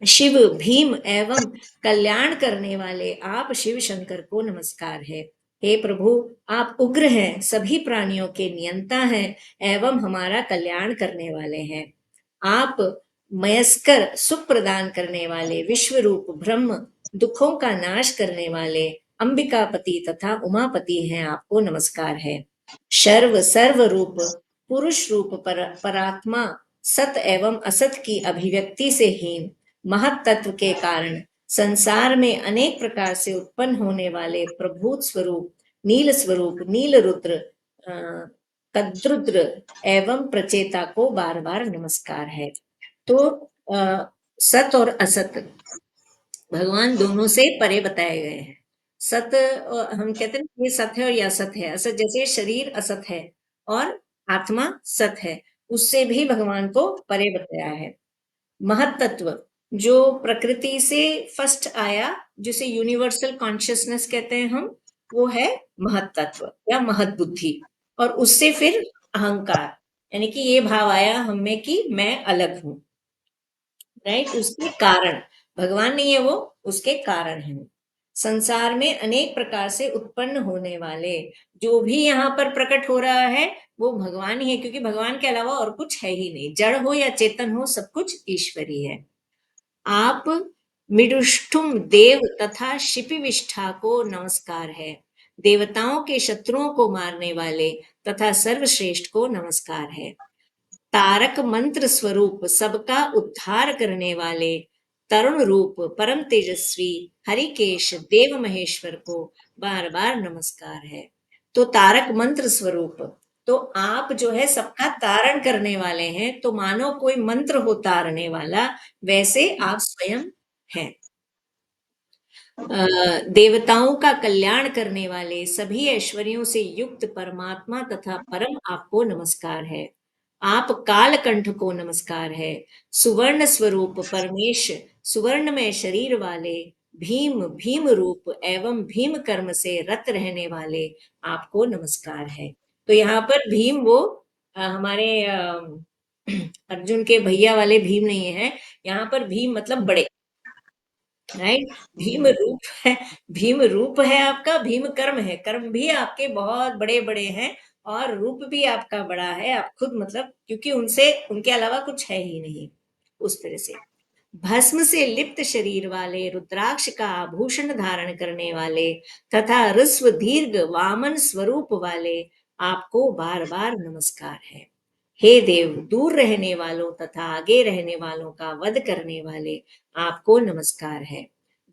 शिव भीम एवं कल्याण करने वाले आप शिव शंकर को नमस्कार है। हे प्रभु, आप उग्र हैं, सभी प्राणियों के नियंता हैं एवं हमारा कल्याण करने वाले हैं। आप मयस्कर सुख प्रदान करने वाले विश्व रूप ब्रह्म, दुखों का नाश करने वाले अंबिकापति तथा उमापति हैं, आपको नमस्कार है। सर्व रूप पुरुष रूप परात्मा, सत एवं असत की अभिव्यक्ति से हीन महत तत्व के कारण संसार में अनेक प्रकार से उत्पन्न होने वाले प्रभूत स्वरूप नील रुद्र कद्रुद्र एवं प्रचेता को बार बार नमस्कार है। तो सत और असत भगवान दोनों से परे बताए गए हैं। सत हम कहते हैं ये सत है और यह असत है। असत जैसे शरीर असत है और आत्मा सत है, उससे भी भगवान को परे बताया है। महत्त्व जो प्रकृति से फर्स्ट आया, जिसे यूनिवर्सल कॉन्शियसनेस कहते हैं हम, वो है महत्त्व या महत बुद्धि, और उससे फिर अहंकार, यानी कि ये भाव आया हम में कि मैं अलग हूं, राइट। उसके कारण भगवान नहीं है वो, उसके कारण है। संसार में अनेक प्रकार से उत्पन्न होने वाले जो भी यहाँ पर प्रकट हो रहा है वो भगवान ही है, क्योंकि भगवान के अलावा और कुछ है ही नहीं, जड़ हो या चेतन हो, सब कुछ ईश्वरी है। आप मिडुष्टुम देव तथा शिपिविष्ठा को नमस्कार है। देवताओं के शत्रुओं को मारने वाले तथा सर्वश्रेष्ठ को नमस्कार है। तारक मंत्र स्वरूप सबका उद्धार करने वाले तरुण रूप परम तेजस्वी हरिकेश देव महेश्वर को बार बार नमस्कार है। तो तारक मंत्र स्वरूप, तो आप जो है सबका तारण करने वाले हैं, तो मानो कोई मंत्र हो तारने वाला, वैसे आप स्वयं हैं। देवताओं का कल्याण करने वाले सभी ऐश्वर्यों से युक्त परमात्मा तथा परम आपको नमस्कार है। आप कालकंठ को नमस्कार है। सुवर्ण स्वरूप परमेश, सुवर्ण में शरीर वाले भीम, भीम रूप एवं भीम कर्म से रत रहने वाले आपको नमस्कार है। तो यहाँ पर भीम वो हमारे अर्जुन के भैया वाले भीम नहीं है, यहाँ पर भीम मतलब बड़े, राइट। भीम रूप है, भीम रूप है आपका, भीम कर्म है, कर्म भी आपके बहुत बड़े बड़े हैं और रूप भी आपका बड़ा है, आप खुद मतलब, क्योंकि उनसे उनके अलावा कुछ है ही नहीं। उस तरह से भस्म से लिप्त शरीर वाले, रुद्राक्ष का आभूषण धारण करने वाले तथा ऋस्व दीर्घ वामन स्वरूप वाले आपको बार बार नमस्कार है। हे देव, दूर रहने वालों तथा आगे रहने वालों का वध करने वाले आपको नमस्कार है।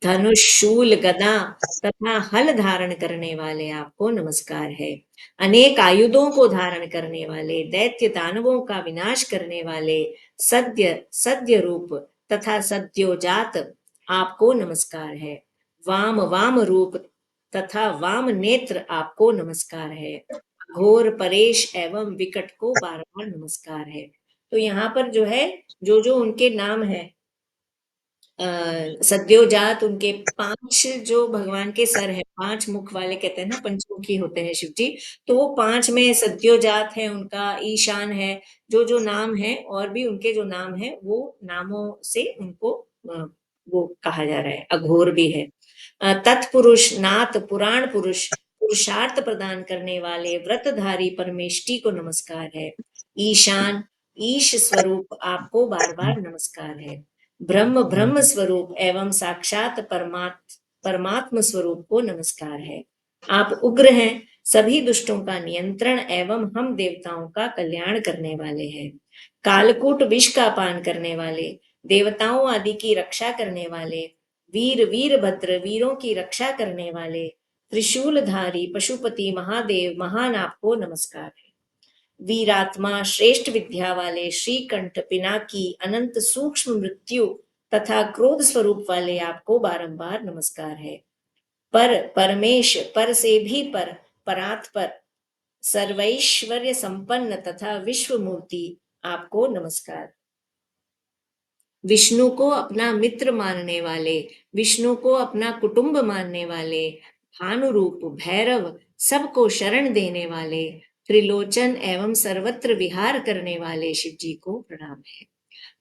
धनुष शूल गदा तथा हल धारण करने वाले आपको नमस्कार है। अनेक आयुधों को धारण करने वाले, दैत्य दानवों का विनाश करने वाले, सद्य रूप तथा सद्योजात आपको नमस्कार है। वाम रूप तथा वाम नेत्र आपको नमस्कार है। घोर परेश एवं विकट को बार बार नमस्कार है। तो यहाँ पर जो है जो जो उनके नाम है सद्योजात उनके 5 जो भगवान के सर है, 5 मुख वाले कहते हैं ना, पंचमुखी होते हैं शिव जी, तो वो 5 में सद्योजात है उनका, ईशान है, जो नाम है और भी उनके जो नाम है वो नामों से उनको वो कहा जा रहा है। अघोर भी है। तत्पुरुष, नाथ, पुराण पुरुष, पुरुषार्थ प्रदान करने वाले व्रतधारी परमेष्टि को नमस्कार है। ईशान, ईश स्वरूप आपको बार बार नमस्कार है। ब्रह्म, ब्रह्म स्वरूप एवं साक्षात परमात्म स्वरूप को नमस्कार है। आप उग्र हैं, सभी दुष्टों का नियंत्रण एवं हम देवताओं का कल्याण करने वाले हैं। कालकूट विष का पान करने वाले, देवताओं आदि की रक्षा करने वाले, वीरभद्र वीरों की रक्षा करने वाले, त्रिशूलधारी पशुपति महादेव महान आपको नमस्कार है। वीरात्मा, श्रेष्ठ विद्या वाले, श्रीकंठ, पिनाकी, अनंत सूक्ष्म मृत्यु तथा क्रोध स्वरूप वाले आपको बारंबार नमस्कार है। परमेश, पर से भी परात्पर, सर्वैश्वर्य संपन्न तथा विश्व मूर्ति आपको नमस्कार। विष्णु को अपना मित्र मानने वाले, विष्णु को अपना कुटुंब मानने वाले, भानुरूप, भैरव, सबको शरण देने वाले, त्रिलोचन एवं सर्वत्र विहार करने वाले शिव जी को प्रणाम है।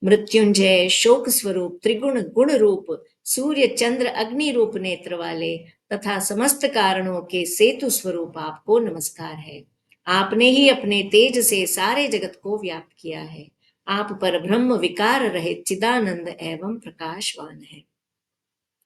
मृत्युंजय, शोक स्वरूप, त्रिगुण गुण रूप, सूर्य चंद्र अग्नि रूप नेत्र वाले तथा समस्त कारणों के सेतु स्वरूप आपको नमस्कार है। आपने ही अपने तेज से सारे जगत को व्याप्त किया है। आप पर ब्रह्म विकार रहित चिदानंद एवं प्रकाशवान है।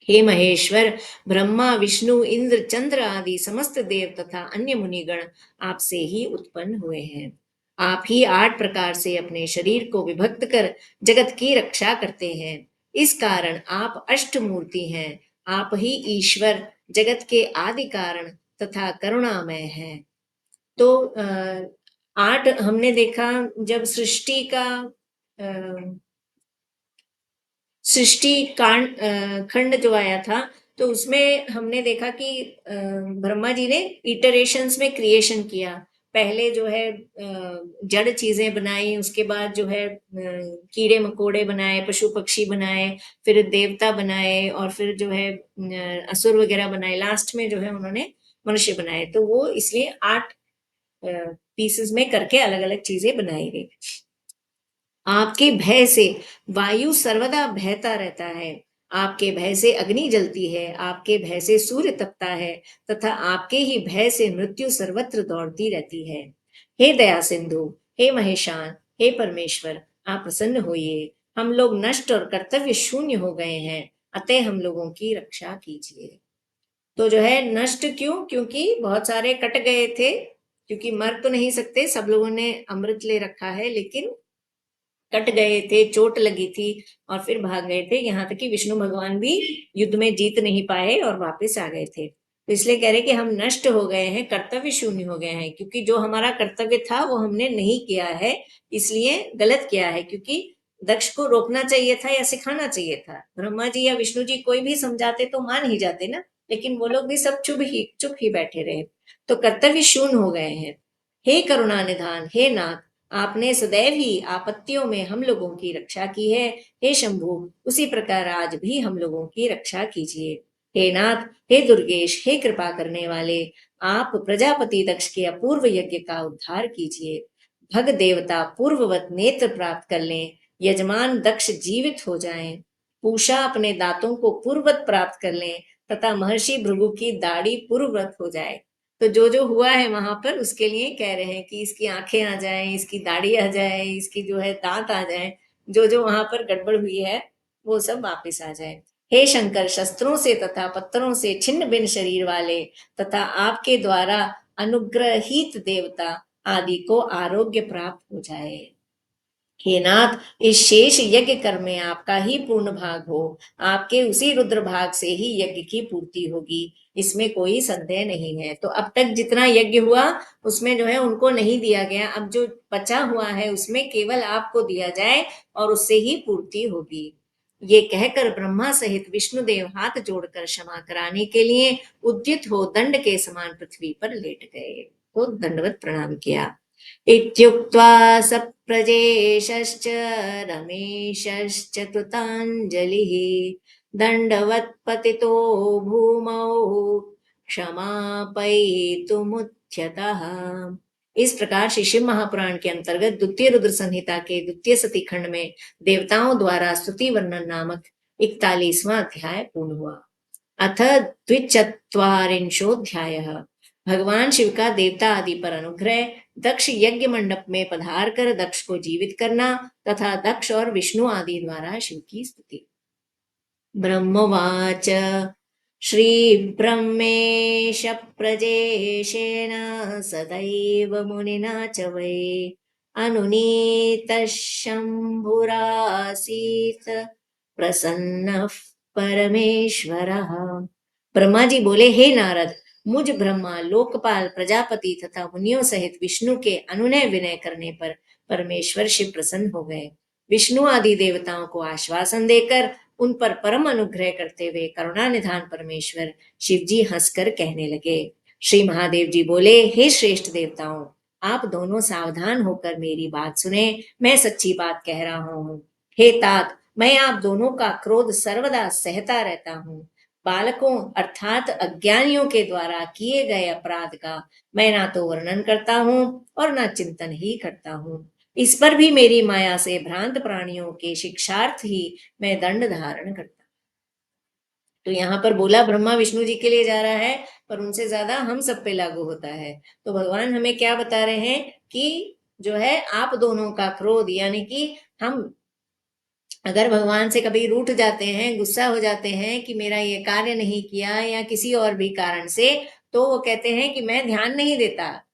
हे महेश्वर, ब्रह्मा, विष्णु, इंद्र, चंद्र आदि समस्त देव तथा अन्य मुनिगण आपसे ही उत्पन्न हुए हैं। आप ही 8 प्रकार से अपने शरीर को विभक्त कर जगत की रक्षा करते हैं। इस कारण आप अष्टमूर्ति हैं। आप ही ईश्वर, जगत के आदि कारण तथा करुणामय हैं। तो 8 हमने देखा जब सृष्टि का सृष्टि कांड खंड जो आया था, तो उसमें हमने देखा कि ब्रह्मा जी ने इटरेशंस में क्रिएशन किया। पहले जो है जड़ चीजें बनाई, उसके बाद जो है कीड़े मकोड़े बनाए, पशु पक्षी बनाए, फिर देवता बनाए और फिर जो है असुर वगैरह बनाए, लास्ट में जो है उन्होंने मनुष्य बनाए। तो वो इसलिए 8 पीसेस में करके अलग अलग चीजें बनाई गई। आपके भय से वायु सर्वदा बहता रहता है, आपके भय से अग्नि जलती है, आपके भय से सूर्य तपता है तथा आपके ही भय से मृत्यु सर्वत्र दौड़ती रहती है। हे दया सिंधु, हे महेशान, हे परमेश्वर, आप प्रसन्न होइए। हम लोग नष्ट और कर्तव्य शून्य हो गए हैं, अतः हम लोगों की रक्षा कीजिए। तो जो है नष्ट क्यों? क्योंकि बहुत सारे कट गए थे, क्योंकि मर तो नहीं सकते, सब लोगों ने अमृत ले रखा है, लेकिन कट गए थे, चोट लगी थी और फिर भाग गए थे। यहाँ तक कि विष्णु भगवान भी युद्ध में जीत नहीं पाए और वापस आ गए थे। तो इसलिए कह रहे कि हम नष्ट हो गए हैं, कर्तव्य शून्य हो गए हैं, क्योंकि जो हमारा कर्तव्य था वो हमने नहीं किया है, इसलिए गलत किया है। क्योंकि दक्ष को रोकना चाहिए था या सिखाना चाहिए था। ब्रह्मा जी या विष्णु जी कोई भी समझाते तो मान ही जाते ना, लेकिन वो लोग भी सब चुप ही बैठे रहे, तो कर्तव्य शून्य हो गए हैं। हे करुणा निधान, हे नाथ, आपने सदैव ही आपत्तियों में हम लोगों की रक्षा की है। हे शंभु, उसी प्रकार आज भी हम लोगों की रक्षा कीजिए। हे नाथ, हे दुर्गेश, हे कृपा करने वाले, आप प्रजापति दक्ष के अपूर्व यज्ञ का उद्धार कीजिए। भग देवता पूर्ववत नेत्र प्राप्त कर लें, यजमान दक्ष जीवित हो जाएं, पूषा अपने दांतों को पूर्ववत प्राप्त कर लें तथा महर्षि भृगु की दाढ़ी पूर्ववत हो जाए। तो जो हुआ है वहां पर उसके लिए कह रहे हैं कि इसकी आंखें आ जाएं, इसकी दाढ़ी आ जाए, इसकी जो है दांत आ जाए, जो वहां पर गड़बड़ हुई है वो सब वापस आ जाए। हे शंकर, शस्त्रों से तथा पत्थरों से छिन्न भिन्न शरीर वाले तथा आपके द्वारा अनुग्रहित देवता आदि को आरोग्य प्राप्त हो जाए। हे नाथ, इस शेष यज्ञ कर्म में आपका ही पूर्ण भाग हो, आपके उसी रुद्र भाग से ही यज्ञ की पूर्ति होगी, इसमें कोई संदेह नहीं है। तो अब तक जितना यज्ञ हुआ उसमें जो है उनको नहीं दिया गया, अब जो बचा हुआ है उसमें केवल आपको दिया जाए और उससे ही पूर्ति होगी। ये कहकर ब्रह्मा सहित विष्णुदेव हाथ जोड़कर क्षमा कराने के लिए उद्यत हो दंड के समान पृथ्वी पर लेट गए। तो दंडवत प्रणाम किया। इत्युक्त्वा सप्रजेशश्च रमेशश्च कृताञ्जलिः दण्डवत्पतितो भूमौ क्षमापयितुमुद्यतः। इस प्रकार श्री शिव महापुराण के अंतर्गत द्वितीय रुद्र संहिता के द्वितीय सती खंड में देवताओं द्वारा स्तुति वर्णन नामक 41वां अध्याय पूर्ण हुआ। अथ द्विचत्वारिंशोऽध्यायः। भगवान शिव का देवता आदि पर अनुग्रह, दक्ष यज्ञ मंडप में पधार कर दक्ष को जीवित करना तथा दक्ष और विष्णु आदि द्वारा शिव की स्तुति। ब्रह्मवाच श्रीब्रह्मेश प्रजेशेन सदैव मुनिना च वै अनुनीतः शम्भुरासीत् प्रसन्नः परमेश्वरः। ब्रह्मा जी बोले, हे नारद, मुझ ब्रह्मा, लोकपाल, प्रजापति तथा मुनियों सहित विष्णु के अनुनय विनय करने पर परमेश्वर शिव प्रसन्न हो गए। विष्णु आदि देवताओं को आश्वासन देकर उन पर परम अनुग्रह करते हुए करुणा निधान परमेश्वर शिव जी हंसकर कहने लगे। श्री महादेव जी बोले, हे श्रेष्ठ देवताओं, आप दोनों सावधान होकर मेरी बात सुने, मैं सच्ची बात कह रहा हूँ। हे तात, मैं आप दोनों का क्रोध सर्वदा सहता रहता हूँ। बालकों अर्थात अज्ञानियों के द्वारा किए गए अपराध का मैं ना तो वर्णन करता हूँ और ना चिंतन ही करता हूँ। इस पर भी मेरी माया से भ्रांत प्राणियों के शिक्षार्थ ही मैं दंड धारण करता। तो यहाँ पर बोला ब्रह्मा विष्णु जी के लिए जा रहा है, पर उनसे ज्यादा हम सब पे लागू होता है। तो भगवान हमें क्या बता रहे हैं कि जो है आप दोनों का क्रोध, यानी कि हम अगर भगवान से कभी रूठ जाते हैं, गुस्सा हो जाते हैं कि मेरा ये कार्य नहीं किया या किसी और भी कारण से, तो वो कहते हैं कि मैं ध्यान नहीं देता।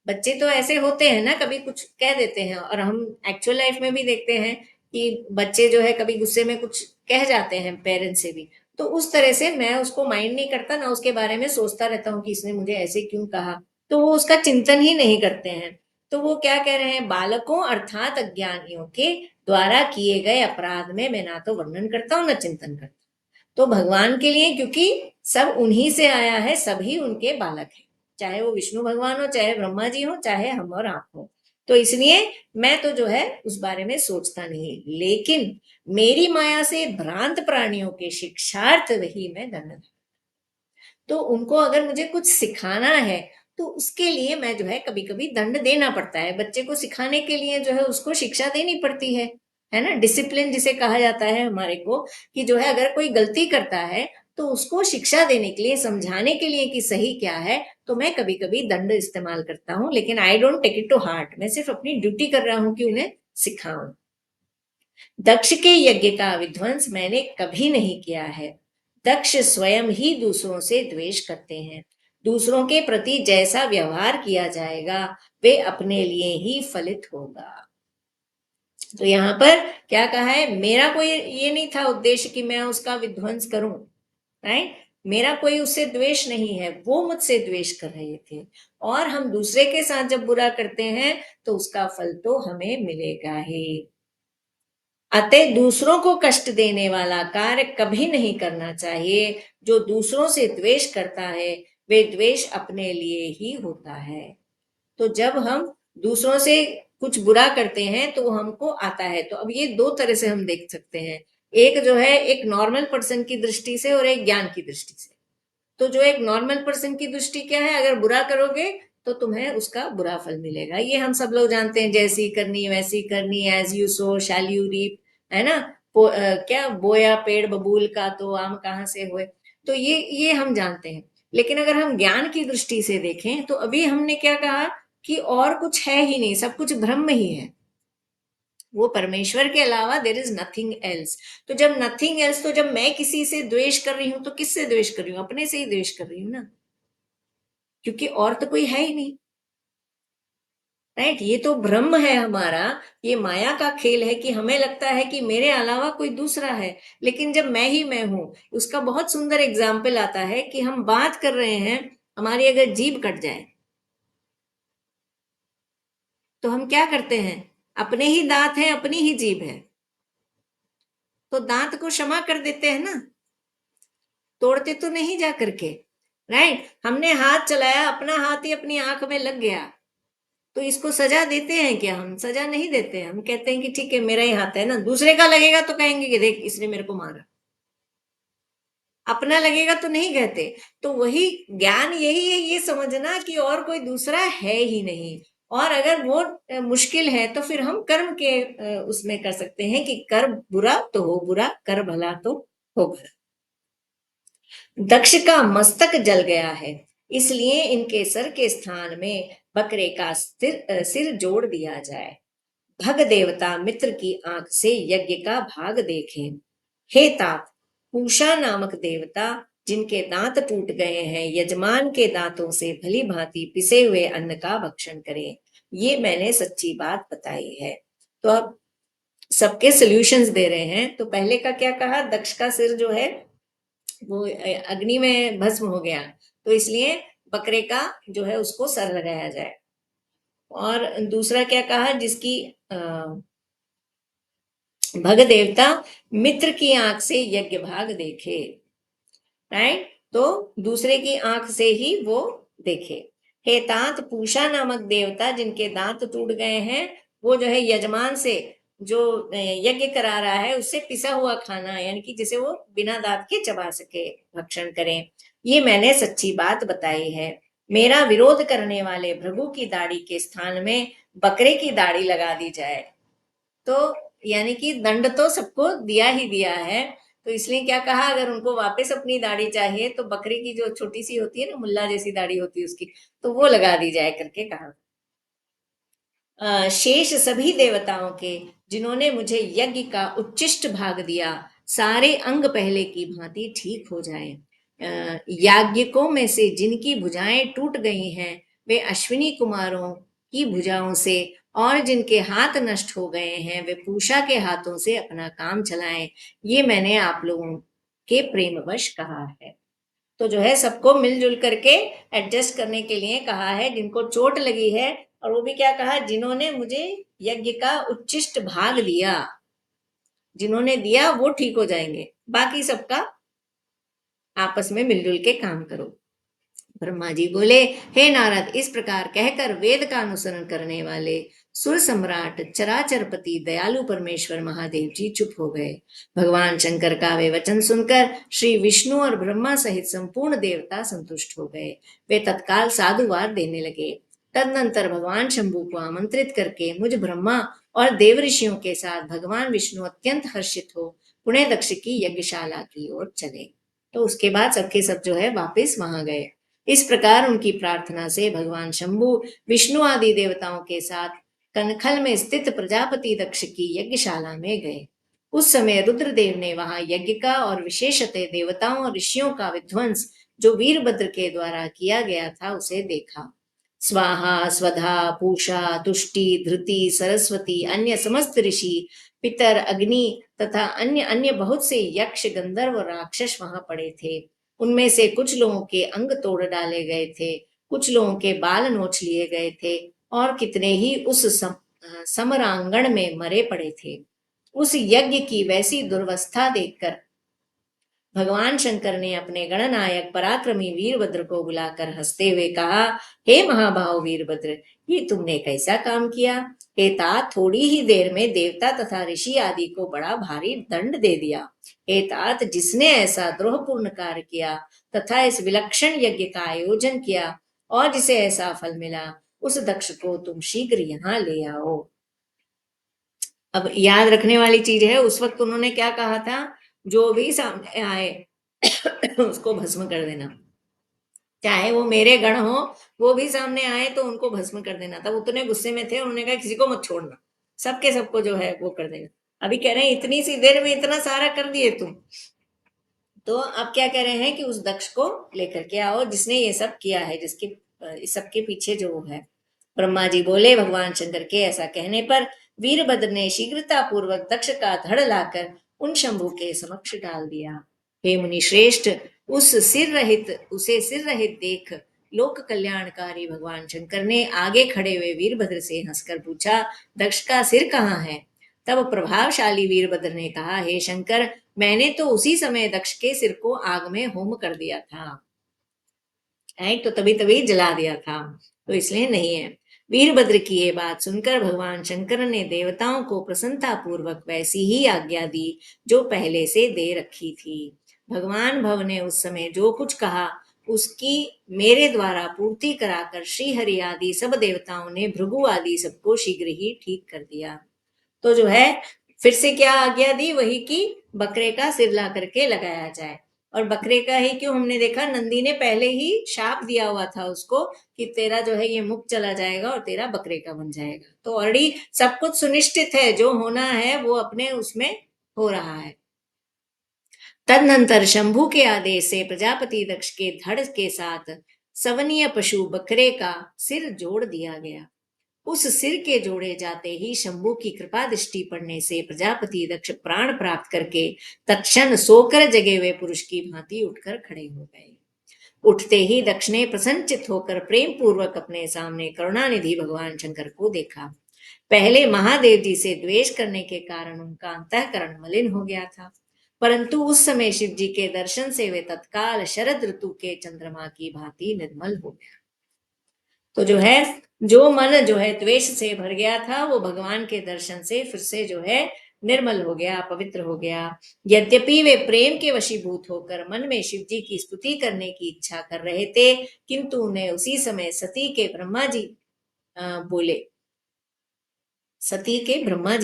बच्चे तो ऐसे होते हैं ना, कभी कुछ कह देते हैं, और हम एक्चुअल लाइफ में भी देखते हैं कि बच्चे जो है कभी गुस्से में कुछ कह जाते हैं पेरेंट्स से भी। तो उस तरह से मैं उसको माइंड नहीं करता, ना उसके बारे में सोचता रहता हूँ कि इसने मुझे ऐसे क्यों कहा, तो वो उसका चिंतन ही नहीं करते हैं। तो वो क्या कह रहे हैं, बालकों अर्थात अज्ञानियों के द्वारा किए गए अपराध में मैं ना तो वर्णन करता हूँ ना चिंतन करता। तो भगवान के लिए, क्योंकि सब उन्हीं से आया है, सभी उनके बालक हैं, चाहे वो विष्णु भगवान हो, चाहे ब्रह्मा जी हो, चाहे हम और आप हो। तो इसलिए मैं तो जो है उस बारे में सोचता नहीं, लेकिन मेरी माया से भ्रांत प्राणियों के शिक्षार्थ ही मैं दंड। तो उनको अगर मुझे कुछ सिखाना है तो उसके लिए मैं जो है कभी कभी दंड देना पड़ता है। बच्चे को सिखाने के लिए जो है उसको शिक्षा देनी पड़ती है ना, डिसिप्लिन जिसे कहा जाता है हमारे को, कि जो है अगर कोई गलती करता है तो उसको शिक्षा देने के लिए, समझाने के लिए कि सही क्या है, तो मैं कभी कभी दंड इस्तेमाल करता हूँ, लेकिन I don't take it to heart. मैं सिर्फ अपनी ड्यूटी कर रहा हूँ कि उन्हें सिखाऊं। दक्ष के यज्ञ का विध्वंस मैंने कभी नहीं किया है। दक्ष स्वयं ही दूसरों से द्वेष करते हैं। दूसरों के प्रति जैसा व्यवहार किया जाएगा वे अपने लिए ही फलित होगा। तो यहाँ पर क्या कहा है, मेरा कोई ये नहीं था उद्देश्य कि मैं उसका विध्वंस करूं, राइट। मेरा कोई उससे द्वेष नहीं है, वो मुझसे द्वेष कर रहे थे। और हम दूसरे के साथ जब बुरा करते हैं तो उसका फल तो हमें मिलेगा ही। अतः दूसरों को कष्ट देने वाला कार्य कभी नहीं करना चाहिए। जो दूसरों से द्वेष करता है वे द्वेष अपने लिए ही होता है। तो जब हम दूसरों से कुछ बुरा करते हैं तो हमको आता है। तो अब ये दो तरह से हम देख सकते हैं, एक जो है एक नॉर्मल पर्सन की दृष्टि से और एक ज्ञान की दृष्टि से। तो जो एक नॉर्मल पर्सन की दृष्टि क्या है, अगर बुरा करोगे तो तुम्हें उसका बुरा फल मिलेगा, ये हम सब लोग जानते हैं, जैसी करनी वैसी करनी, as you sow shall you reap, है ना। क्या बोया पेड़ बबूल का तो आम कहाँ से हुए, तो ये हम जानते हैं। लेकिन अगर हम ज्ञान की दृष्टि से देखें तो अभी हमने क्या कहा कि और कुछ है ही नहीं, सब कुछ ब्रह्म ही है, वो परमेश्वर के अलावा देर इज नथिंग एल्स। तो जब नथिंग एल्स, तो जब मैं किसी से द्वेष कर रही हूं तो किससे द्वेष कर रही हूँ, अपने से ही द्वेष कर रही हूँ ना, क्योंकि और तो कोई है ही नहीं, राइट। ये तो ब्रह्म है हमारा, ये माया का खेल है कि हमें लगता है कि मेरे अलावा कोई दूसरा है, लेकिन जब मैं ही मैं हूं। उसका बहुत सुंदर एग्जाम्पल आता है कि हम बात कर रहे हैं, हमारी अगर जीभ कट जाए तो हम क्या करते हैं, अपने ही दांत हैं, अपनी ही जीभ है, तो दांत को क्षमा कर देते हैं ना, तोड़ते तो नहीं जा करके, राइट। हमने हाथ चलाया, अपना हाथ ही अपनी आंख में लग गया, तो इसको सजा देते हैं क्या? हम सजा नहीं देते हैं। हम कहते हैं कि ठीक है मेरा ही हाथ है ना, दूसरे का लगेगा तो कहेंगे कि देख इसने मेरे को मारा, अपना लगेगा तो नहीं कहते। तो वही ज्ञान यही है, ये समझना कि और कोई दूसरा है ही नहीं। और अगर वो मुश्किल है तो फिर हम कर्म के उसमें कर सकते हैं कि कर बुरा तो हो बुरा, कर भला तो हो भला। दक्ष का मस्तक जल गया है, इसलिए इनके सर के स्थान में बकरे का सिर जोड़ दिया जाए। भग देवता मित्र की आंख से यज्ञ का भाग देखें। हे तात, पूषा नामक देवता जिनके दांत टूट गए हैं, यजमान के दांतों से भली भांति पिसे हुए अन्न का भक्षण करें। ये मैंने सच्ची बात बताई है। तो अब सबके सॉल्यूशंस दे रहे हैं। तो पहले का क्या कहा? दक्ष का सिर जो है वो अग्नि में भस्म हो गया, तो इसलिए बकरे का जो है उसको सर लगाया जाए। और दूसरा क्या कहा? जिसकी भग देवता मित्र की आंख से यज्ञ भाग देखे, राइट? तो दूसरे की आंख से ही वो देखे। हे तात, पूषा नामक देवता जिनके दांत टूट गए हैं, वो जो है यजमान से जो यज्ञ करा रहा है उससे पिसा हुआ खाना, यानी कि जिसे वो बिना दांत के चबा सके, भक्षण करें। ये मैंने सच्ची बात बताई है। मेरा विरोध करने वाले भृगु की दाढ़ी के स्थान में बकरे की दाढ़ी लगा दी जाए। तो यानी कि दंड तो सबको दिया ही दिया है, तो इसलिए क्या कहा? अगर उनको वापस अपनी दाढ़ी चाहिए तो बकरी की जो छोटी सी होती है ना, मुल्ला जैसी दाढ़ी होती है उसकी, तो वो लगा दी जाए करके कहा। शेष सभी देवताओं के जिन्होंने मुझे यज्ञ का उच्चिष्ट भाग दिया, सारे अंग पहले की भांति ठीक हो जाए। याज्ञिकों में से जिनकी भुजाएं टूट गई हैं, वे अश्विनी कुमारों की भुजाओं से, और जिनके हाथ नष्ट हो गए हैं वे पूषा के हाथों से अपना काम चलाएं। ये मैंने आप लोगों के प्रेमवश कहा है। तो जो है सबको मिलजुल करके एडजस्ट करने के लिए कहा है। जिनको चोट लगी है, और वो भी क्या कहा? जिन्होंने मुझे यज्ञ का उच्चिष्ट भाग दिया, जिन्होंने दिया वो ठीक हो जाएंगे, बाकी सबका आपस में मिलजुल के काम करो। ब्रह्मा जी बोले, हे नारद, इस प्रकार कहकर वेद का अनुसरण करने वाले सुर सम्राट चराचरपति दयालु परमेश्वर महादेव जी चुप हो गए। भगवान शंकर का वे वचन सुनकर श्री विष्णु और ब्रह्मा सहित संपूर्ण देवता संतुष्ट हो गए। वे तत्काल साधुवाद देने लगे। तदनंतर भगवान शंभु को आमंत्रित करके मुझ ब्रह्मा और देव ऋषियों के साथ भगवान विष्णु अत्यंत हर्षित हो पुणे दक्ष की यज्ञशाला की ओर चले। तो उसके बाद सबके सब जो है वापिस वहां गए। इस प्रकार उनकी प्रार्थना से भगवान शंभु विष्णु आदि देवताओं के साथ कनखल में स्थित प्रजापति दक्ष की यज्ञशाला में गए। उस समय रुद्रदेव ने वहां यज्ञ का और विशेषतः देवताओं और ऋषियों का विध्वंस जो वीरभद्र के द्वारा किया गया था उसे देखा। स्वाहा, स्वधा, पूषा, तुष्टि, धृति, सरस्वती, अन्य समस्त ऋषि, पितर, अग्नि तथा अन्य अन्य बहुत से यक्ष, गंधर्व और राक्षस वहां पड़े थे। उनमें से कुछ लोगों के अंग तोड़ डाले गए थे, कुछ लोगों के बाल नोच लिए गए थे, और कितने ही उस समरांगण में मरे पड़े थे। उस यज्ञ की वैसी दुर्वस्था देखकर भगवान शंकर ने अपने गणनायक पराक्रमी वीरभद्र को बुलाकर हंसते हुए कहा, हे महाभाव वीरभद्र, ये तुमने कैसा काम किया? हे तात, थोड़ी ही देर में देवता तथा ऋषि आदि को बड़ा भारी दंड दे दिया। हे तात, जिसने ऐसा द्रोहपूर्ण कार्य किया तथा इस विलक्षण यज्ञ का आयोजन किया और जिसे ऐसा फल मिला, उस दक्ष को तुम शीघ्र यहाँ ले आओ। अब याद रखने वाली चीज है, उस वक्त उन्होंने क्या कहा था? जो भी सामने आए उसको भस्म कर देना, चाहे वो मेरे गण हो, वो भी सामने आए तो उनको भस्म कर देना था। उतने गुस्से में थे, उन्होंने कहा किसी को मत छोड़ना, सबके सबको जो है वो कर देना। अभी कह रहे हैं इतनी सी देर में इतना सारा कर दिए तुम, तो अब क्या कह रहे हैं कि उस दक्ष को लेकर के आओ जिसने ये सब किया है, जिसके इस सबके पीछे जो है। ब्रह्मा जी बोले, भगवान शंकर के ऐसा कहने पर वीरभद्र ने शीघ्रता पूर्वक दक्ष का धड़ लाकर उन शंभु के समक्ष डाल दिया। हे मुनि श्रेष्ठ, उसे सिर रहित देख लोक कल्याणकारी भगवान शंकर ने आगे खड़े हुए वीरभद्र से हंसकर पूछा, दक्ष का सिर कहाँ है? तब प्रभावशाली वीरभद्र ने कहा, हे शंकर, मैंने तो उसी समय दक्ष के सिर को आग में होम कर दिया था, तो तभी जला दिया था, तो इसलिए नहीं है। वीरभद्र की ये बात सुनकर भगवान शंकर ने देवताओं को प्रसन्नता पूर्वक वैसी ही आज्ञा दी जो पहले से दे रखी थी। भगवान भव ने उस समय जो कुछ कहा उसकी मेरे द्वारा पूर्ति कराकर श्री हरि आदि सब देवताओं ने भृगु आदि सबको शीघ्र ही ठीक कर दिया। तो जो है फिर से क्या आज्ञा दी, वही कि बकरे का सिर ला करके लगाया जाए। और बकरे का ही क्यों, हमने देखा नंदी ने पहले ही शाप दिया हुआ था उसको कि तेरा जो है ये मुख चला जाएगा और तेरा बकरे का बन जाएगा। तो ऑलरेडी सब कुछ सुनिश्चित है, जो होना है वो अपने उसमें हो रहा है। तदनंतर शंभु के आदेश से प्रजापति दक्ष के धड़ के साथ सवनीय पशु बकरे का सिर जोड़ दिया गया। उस सिर के जोड़े जाते ही शंभु की कृपा दृष्टि पड़ने से प्रजापति दक्ष प्राण प्राप्त करके तत्क्षण सोकर जगे हुए पुरुष की भांति उठकर खड़े हो गए। उठते ही दक्ष ने प्रसन्नचित होकर प्रेम पूर्वक अपने सामने करुणानिधि भगवान शंकर को देखा। पहले महादेव जी से द्वेष करने के कारण उनका अंतःकरण मलिन हो गया था, परंतु उस समय शिव जी के दर्शन से वे तत्काल शरद ऋतु के चंद्रमा की भांति निर्मल हो गया। तो जो है जो मन जो है द्वेष से भर गया था वो भगवान के दर्शन से फिर से जो है निर्मल हो गया, पवित्र हो गया। यद्यपि वे प्रेम के वशीभूत होकर मन में शिव जी की स्तुति करने की इच्छा कर रहे थे, किंतु उन्हें उसी समय सती के ब्रह्मा जी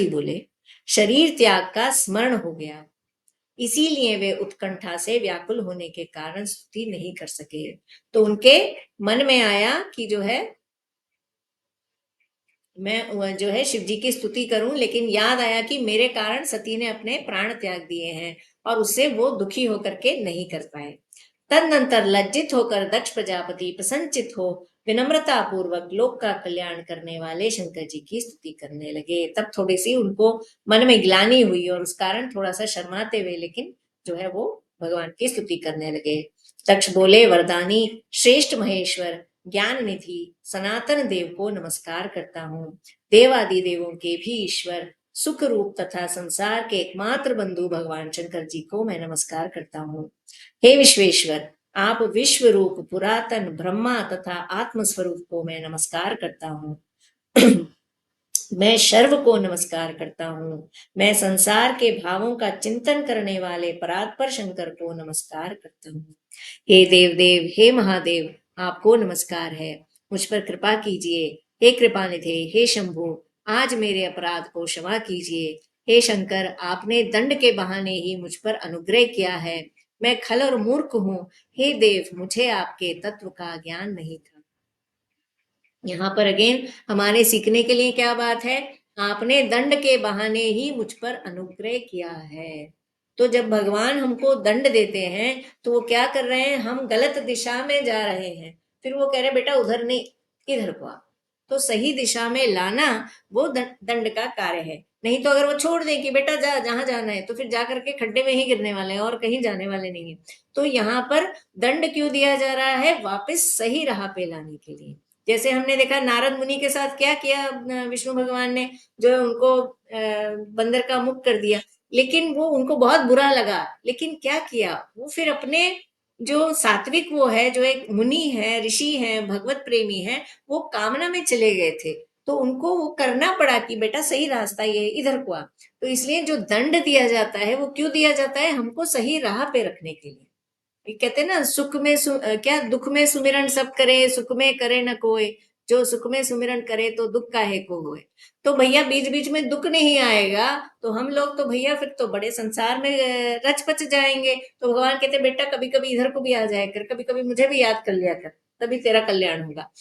बोले शरीर त्याग का स्मरण हो गया, इसीलिए वे उत्कंठा से व्याकुल होने के कारण स्तुति नहीं कर सके। तो उनके मन में आया कि जो है मैं जो है शिव जी की स्तुति करूं, लेकिन याद आया कि मेरे कारण सती ने अपने प्राण त्याग दिए हैं और उससे वो दुखी होकर के नहीं कर पाए। तदनंतर लज्जित होकर दक्ष प्रजापति प्रसन्नचित हो विनम्रता पूर्वक लोक का कल्याण करने वाले शंकर जी की स्तुति करने लगे। तब थोड़ी सी उनको मन में ग्लानि हुई और उस कारण थोड़ा सा शर्माते हुए लेकिन जो है वो भगवान की स्तुति करने लगे। दक्ष बोले, वरदानी श्रेष्ठ महेश्वर ज्ञान निधि सनातन देव को नमस्कार करता हूँ। देवादि देवों के भी ईश्वर सुख रूप तथा संसार के एकमात्र बंधु भगवान शंकर जी को मैं नमस्कार करता हूँ। हे विश्वेश्वर, आप विश्व रूप पुरातन ब्रह्मा तथा आत्म स्वरूप को मैं नमस्कार करता हूँ। मैं शर्व को नमस्कार करता हूँ। मैं संसार के भावों का चिंतन करने वाले परात्पर शंकर को नमस्कार करता हूँ। हे देव, हे महादेव, आपको नमस्कार है। मुझ पर कृपा कीजिए। हे कृपानिधे, हे शंभु, आज मेरे अपराध को क्षमा कीजिए। हे शंकर, आपने दंड के बहाने ही मुझ पर अनुग्रह किया है। मैं खल और मूर्ख हूँ। हे देव, मुझे आपके तत्व का ज्ञान नहीं था। यहाँ पर अगेन हमारे सीखने के लिए क्या बात है, आपने दंड के बहाने ही मुझ पर अनुग्रह किया है। तो जब भगवान हमको दंड देते हैं तो वो क्या कर रहे हैं, हम गलत दिशा में जा रहे हैं, फिर वो कह रहे बेटा उधर नहीं इधर को आ, तो सही दिशा में लाना वो दंड का कार्य है। नहीं तो अगर वो छोड़ दे कि बेटा जा जहां जाना है, तो फिर जा करके खड्डे में ही गिरने वाले हैं और कहीं जाने वाले नहीं है। तो यहाँ पर दंड क्यों दिया जा रहा है, वापस सही राह पे लाने के लिए। जैसे हमने देखा नारद मुनि के साथ क्या किया विष्णु भगवान ने, जो है उनको बंदर का मुख कर दिया, लेकिन वो उनको बहुत बुरा लगा, लेकिन क्या किया वो फिर अपने जो सात्विक वो है, जो एक मुनि है, ऋषि है, भगवत प्रेमी है, वो कामना में चले गए थे, तो उनको वो करना पड़ा कि बेटा सही रास्ता ये इधर को आ। तो इसलिए जो दंड दिया जाता है वो क्यों दिया जाता है, हमको सही राह पे रखने के लिए। कहते हैं ना सुख में क्या दुख में सुमिरन सब करे, सुख में करे न कोई, जो सुख में सुमिरन करे तो दुख काहे को होए। तो भैया बीच बीच में दुख नहीं आएगा तो हम लोग तो भैया फिर तो बड़े संसार में रच पच जाएंगे। तो भगवान कहते बेटा कभी कभी इधर को भी आ जाए कर, कभी कभी मुझे भी याद कर लिया कर, तभी तेरा कल्याण होगा।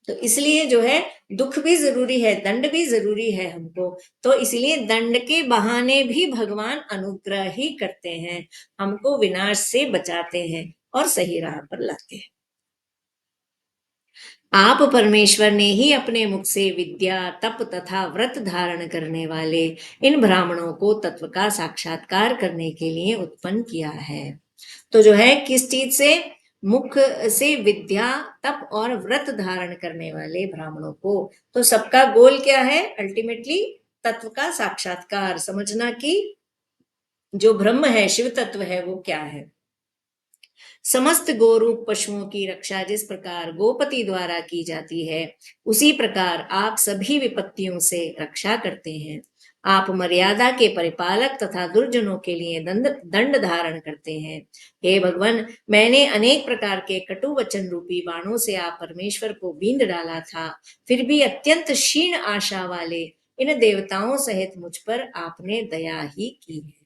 तो इसलिए जो है दुख भी जरूरी है, दंड भी जरूरी है हमको। तो इसलिए दंड के बहाने भी भगवान अनुग्रह ही करते हैं, हमको विनाश से बचाते हैं और सही राह पर लाते हैं। आप परमेश्वर ने ही अपने मुख से विद्या तप तथा व्रत धारण करने वाले इन ब्राह्मणों को तत्व का साक्षात्कार करने के लिए उत्पन्न किया है। तो जो है किस चीज से, मुख से विद्या तप और व्रत धारण करने वाले ब्राह्मणों को। तो सबका गोल क्या है, अल्टीमेटली तत्व का साक्षात्कार, समझना कि जो ब्रह्म है, शिव तत्व है, वो क्या है। समस्त गोरूप पशुओं की रक्षा जिस प्रकार गोपति द्वारा की जाती है, उसी प्रकार आप सभी विपत्तियों से रक्षा करते हैं। आप मर्यादा के परिपालक तथा दुर्जनों के लिए दंड धारण करते हैं। हे भगवान, मैंने अनेक प्रकार के कटु वचन रूपी बाणों से आप परमेश्वर को बींध डाला था, फिर भी अत्यंत क्षीण आशा वाले इन देवताओं सहित मुझ पर आपने दया ही की है।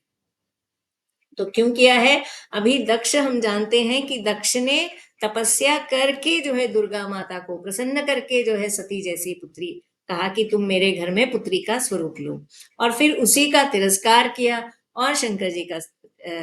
तो क्यों किया है? अभी दक्ष, हम जानते हैं कि दक्ष ने तपस्या करके जो है दुर्गा माता को प्रसन्न करके जो है सती जैसी पुत्री कहा कि तुम मेरे घर में पुत्री का स्वरूप लो, और फिर उसी का तिरस्कार किया और शंकर जी का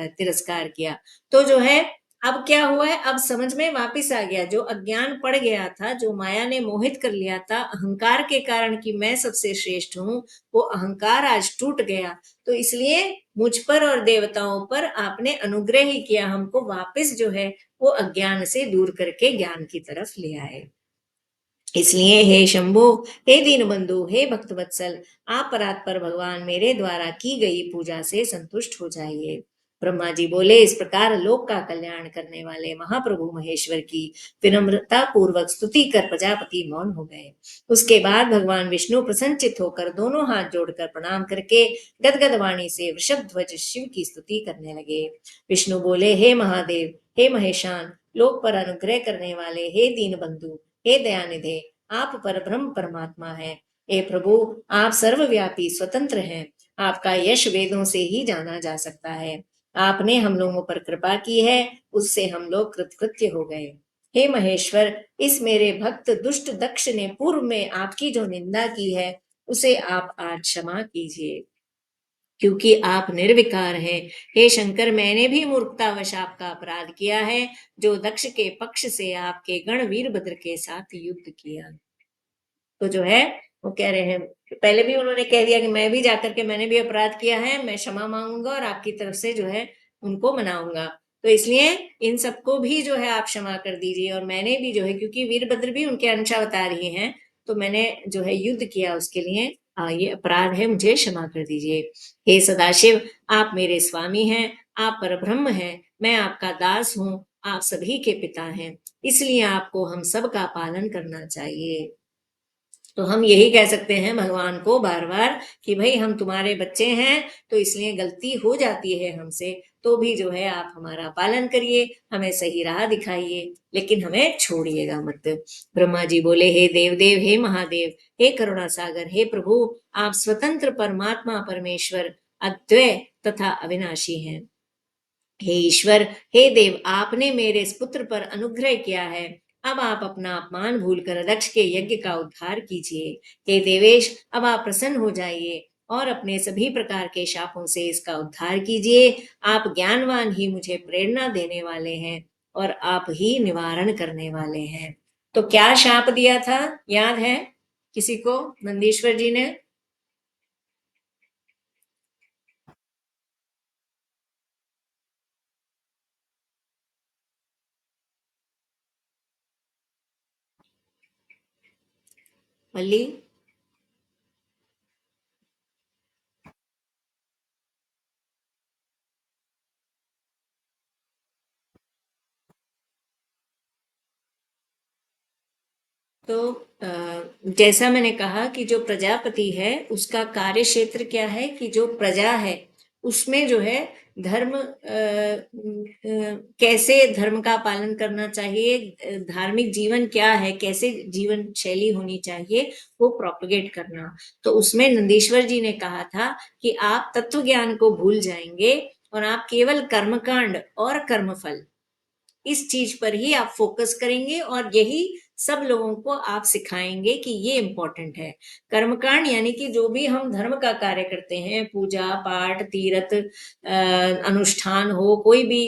तिरस्कार किया। तो जो है अब क्या हुआ है, अब समझ में वापस आ गया। जो अज्ञान पड़ गया था, जो माया ने मोहित कर लिया था अहंकार के कारण कि मैं सबसे श्रेष्ठ हूँ, वो अहंकार आज टूट गया। तो इसलिए मुझ पर और देवताओं पर आपने अनुग्रह ही किया, हमको वापस जो है वो अज्ञान से दूर करके ज्ञान की तरफ ले आए। इसलिए हे शंभो, हे दीनबंधु, हे भक्तवत्सल, आप परात्पर भगवान मेरे द्वारा की गई पूजा से संतुष्ट हो जाइए। ब्रह्मा जी बोले, इस प्रकार लोक का कल्याण करने वाले महाप्रभु महेश्वर की विनम्रता पूर्वक स्तुति कर प्रजापति मौन हो गए। उसके बाद भगवान विष्णु प्रसन्नचित होकर दोनों हाथ जोड़कर प्रणाम करके गदगद वाणी से वृषभ ध्वज शिव की स्तुति करने लगे। विष्णु बोले, हे महादेव, हे महेशान, लोक पर अनुग्रह करने वाले, हे दीनबंधु, हे दयानिधे, आप परब्रह्म परमात्मा हैं। हे प्रभु, आप सर्वव्यापी स्वतंत्र हैं। आपका यश वेदों से ही जाना जा सकता है। आपने हम लोगों पर कृपा की है, उससे हम लोग कृतकृत्य हो गए। हे महेश्वर, इस मेरे भक्त दुष्ट दक्ष ने पूर्व में आपकी जो निंदा की है, उसे आप आज क्षमा कीजिए, क्योंकि आप निर्विकार हैं। हे शंकर, मैंने भी मूर्खतावश आपका अपराध किया है, जो दक्ष के पक्ष से आपके गण वीरभद्र के साथ युद्ध किया। तो जो है वो कह रहे हैं, पहले भी उन्होंने कह दिया कि मैं भी जाकर के मैंने भी अपराध किया है, मैं क्षमा मांगूंगा और आपकी तरफ से जो है उनको मनाऊंगा। तो इसलिए इन सबको भी जो है आप क्षमा कर दीजिए, और मैंने भी जो है, क्योंकि वीरभद्र भी उनके अंशावतार ही हैं, तो मैंने जो है युद्ध किया, उसके लिए ये अपराध है, मुझे क्षमा कर दीजिए। हे सदाशिव, आप मेरे स्वामी हैं, आप परब्रह्म हैं, मैं आपका दास हूँ, आप सभी के पिता हैं, इसलिए आपको हम सब का पालन करना चाहिए। तो हम यही कह सकते हैं भगवान को बार बार कि भाई हम तुम्हारे बच्चे हैं, तो इसलिए गलती हो जाती है हमसे, तो भी जो है आप हमारा पालन करिए, हमें सही राह दिखाइए, लेकिन हमें छोड़िएगा मत। ब्रह्मा जी बोले, हे देवदेव, हे महादेव, हे करुणा सागर, हे प्रभु, आप स्वतंत्र परमात्मा परमेश्वर अद्वय तथा अविनाशी हैं। हे ईश्वर, हे देव, आपने मेरे इस पुत्र पर अनुग्रह किया है, अब आप अपना अपमान भूलकर दक्ष के यज्ञ का उद्धार कीजिए। हे देवेश, अब आप प्रसन्न हो जाइए और अपने सभी प्रकार के शापों से इसका उद्धार कीजिए। आप ज्ञानवान ही मुझे प्रेरणा देने वाले हैं और आप ही निवारण करने वाले हैं। तो क्या शाप दिया था, याद है किसी को? नंदीश्वर जी ने मल्ली तो जैसा मैंने कहा कि जो प्रजापति है उसका कार्य क्षेत्र क्या है, कि जो प्रजा है उसमें जो है धर्म कैसे धर्म का पालन करना चाहिए, धार्मिक जीवन क्या है, कैसे जीवन शैली होनी चाहिए, वो प्रोपगेट करना। तो उसमें नंदीश्वर जी ने कहा था कि आप तत्व ज्ञान को भूल जाएंगे और आप केवल कर्मकांड और कर्मफल, इस चीज पर ही आप फोकस करेंगे, और यही सब लोगों को आप सिखाएंगे कि ये इम्पोर्टेंट है। कर्मकांड यानी कि जो भी हम धर्म का कार्य करते हैं, पूजा पाठ तीर्थ अनुष्ठान हो, कोई भी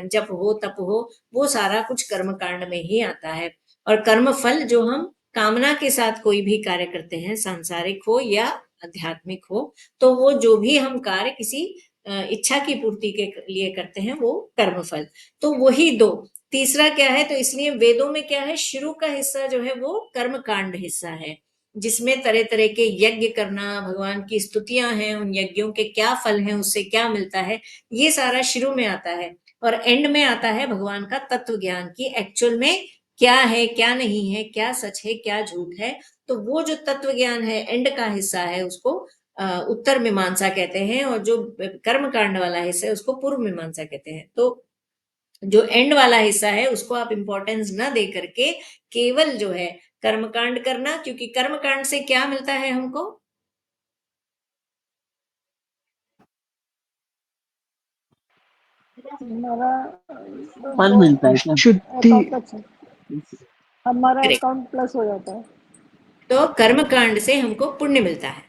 जप हो तप हो, वो सारा कुछ कर्मकांड में ही आता है। और कर्म फल जो हम कामना के साथ कोई भी कार्य करते हैं, सांसारिक हो या आध्यात्मिक हो, तो वो जो भी हम कार्य किसी इच्छा की पूर्ति के लिए करते हैं, वो कर्मफल। तो वही दो। तीसरा क्या है, तो इसलिए वेदों में क्या है, शुरू का हिस्सा जो है वो कर्म कांड हिस्सा है, जिसमें तरह तरह के यज्ञ करना, भगवान की स्तुतियां हैं, उन यज्ञों के क्या फल हैं, उससे क्या मिलता है, ये सारा शुरू में आता है। और एंड में आता है भगवान का तत्व ज्ञान कि एक्चुअल में क्या है, क्या नहीं है, क्या सच है, क्या झूठ है। तो वो जो तत्व ज्ञान है एंड का हिस्सा है उसको उत्तर मीमांसा कहते हैं, और जो कर्म कांड वाला हिस्सा है उसको पूर्व मीमांसा कहते हैं। तो जो एंड वाला हिस्सा है उसको आप इंपॉर्टेंस ना दे करके केवल जो है कर्मकांड करना, क्योंकि कर्मकांड से क्या मिलता है हमको? हमारा फल वो मिलता है क्या? शुद्धि। अकाउंट अच्छा, हमारा Correct. अकाउंट प्लस हो जाता है। तो कर्मकांड से हमको पुण्य मिलता है,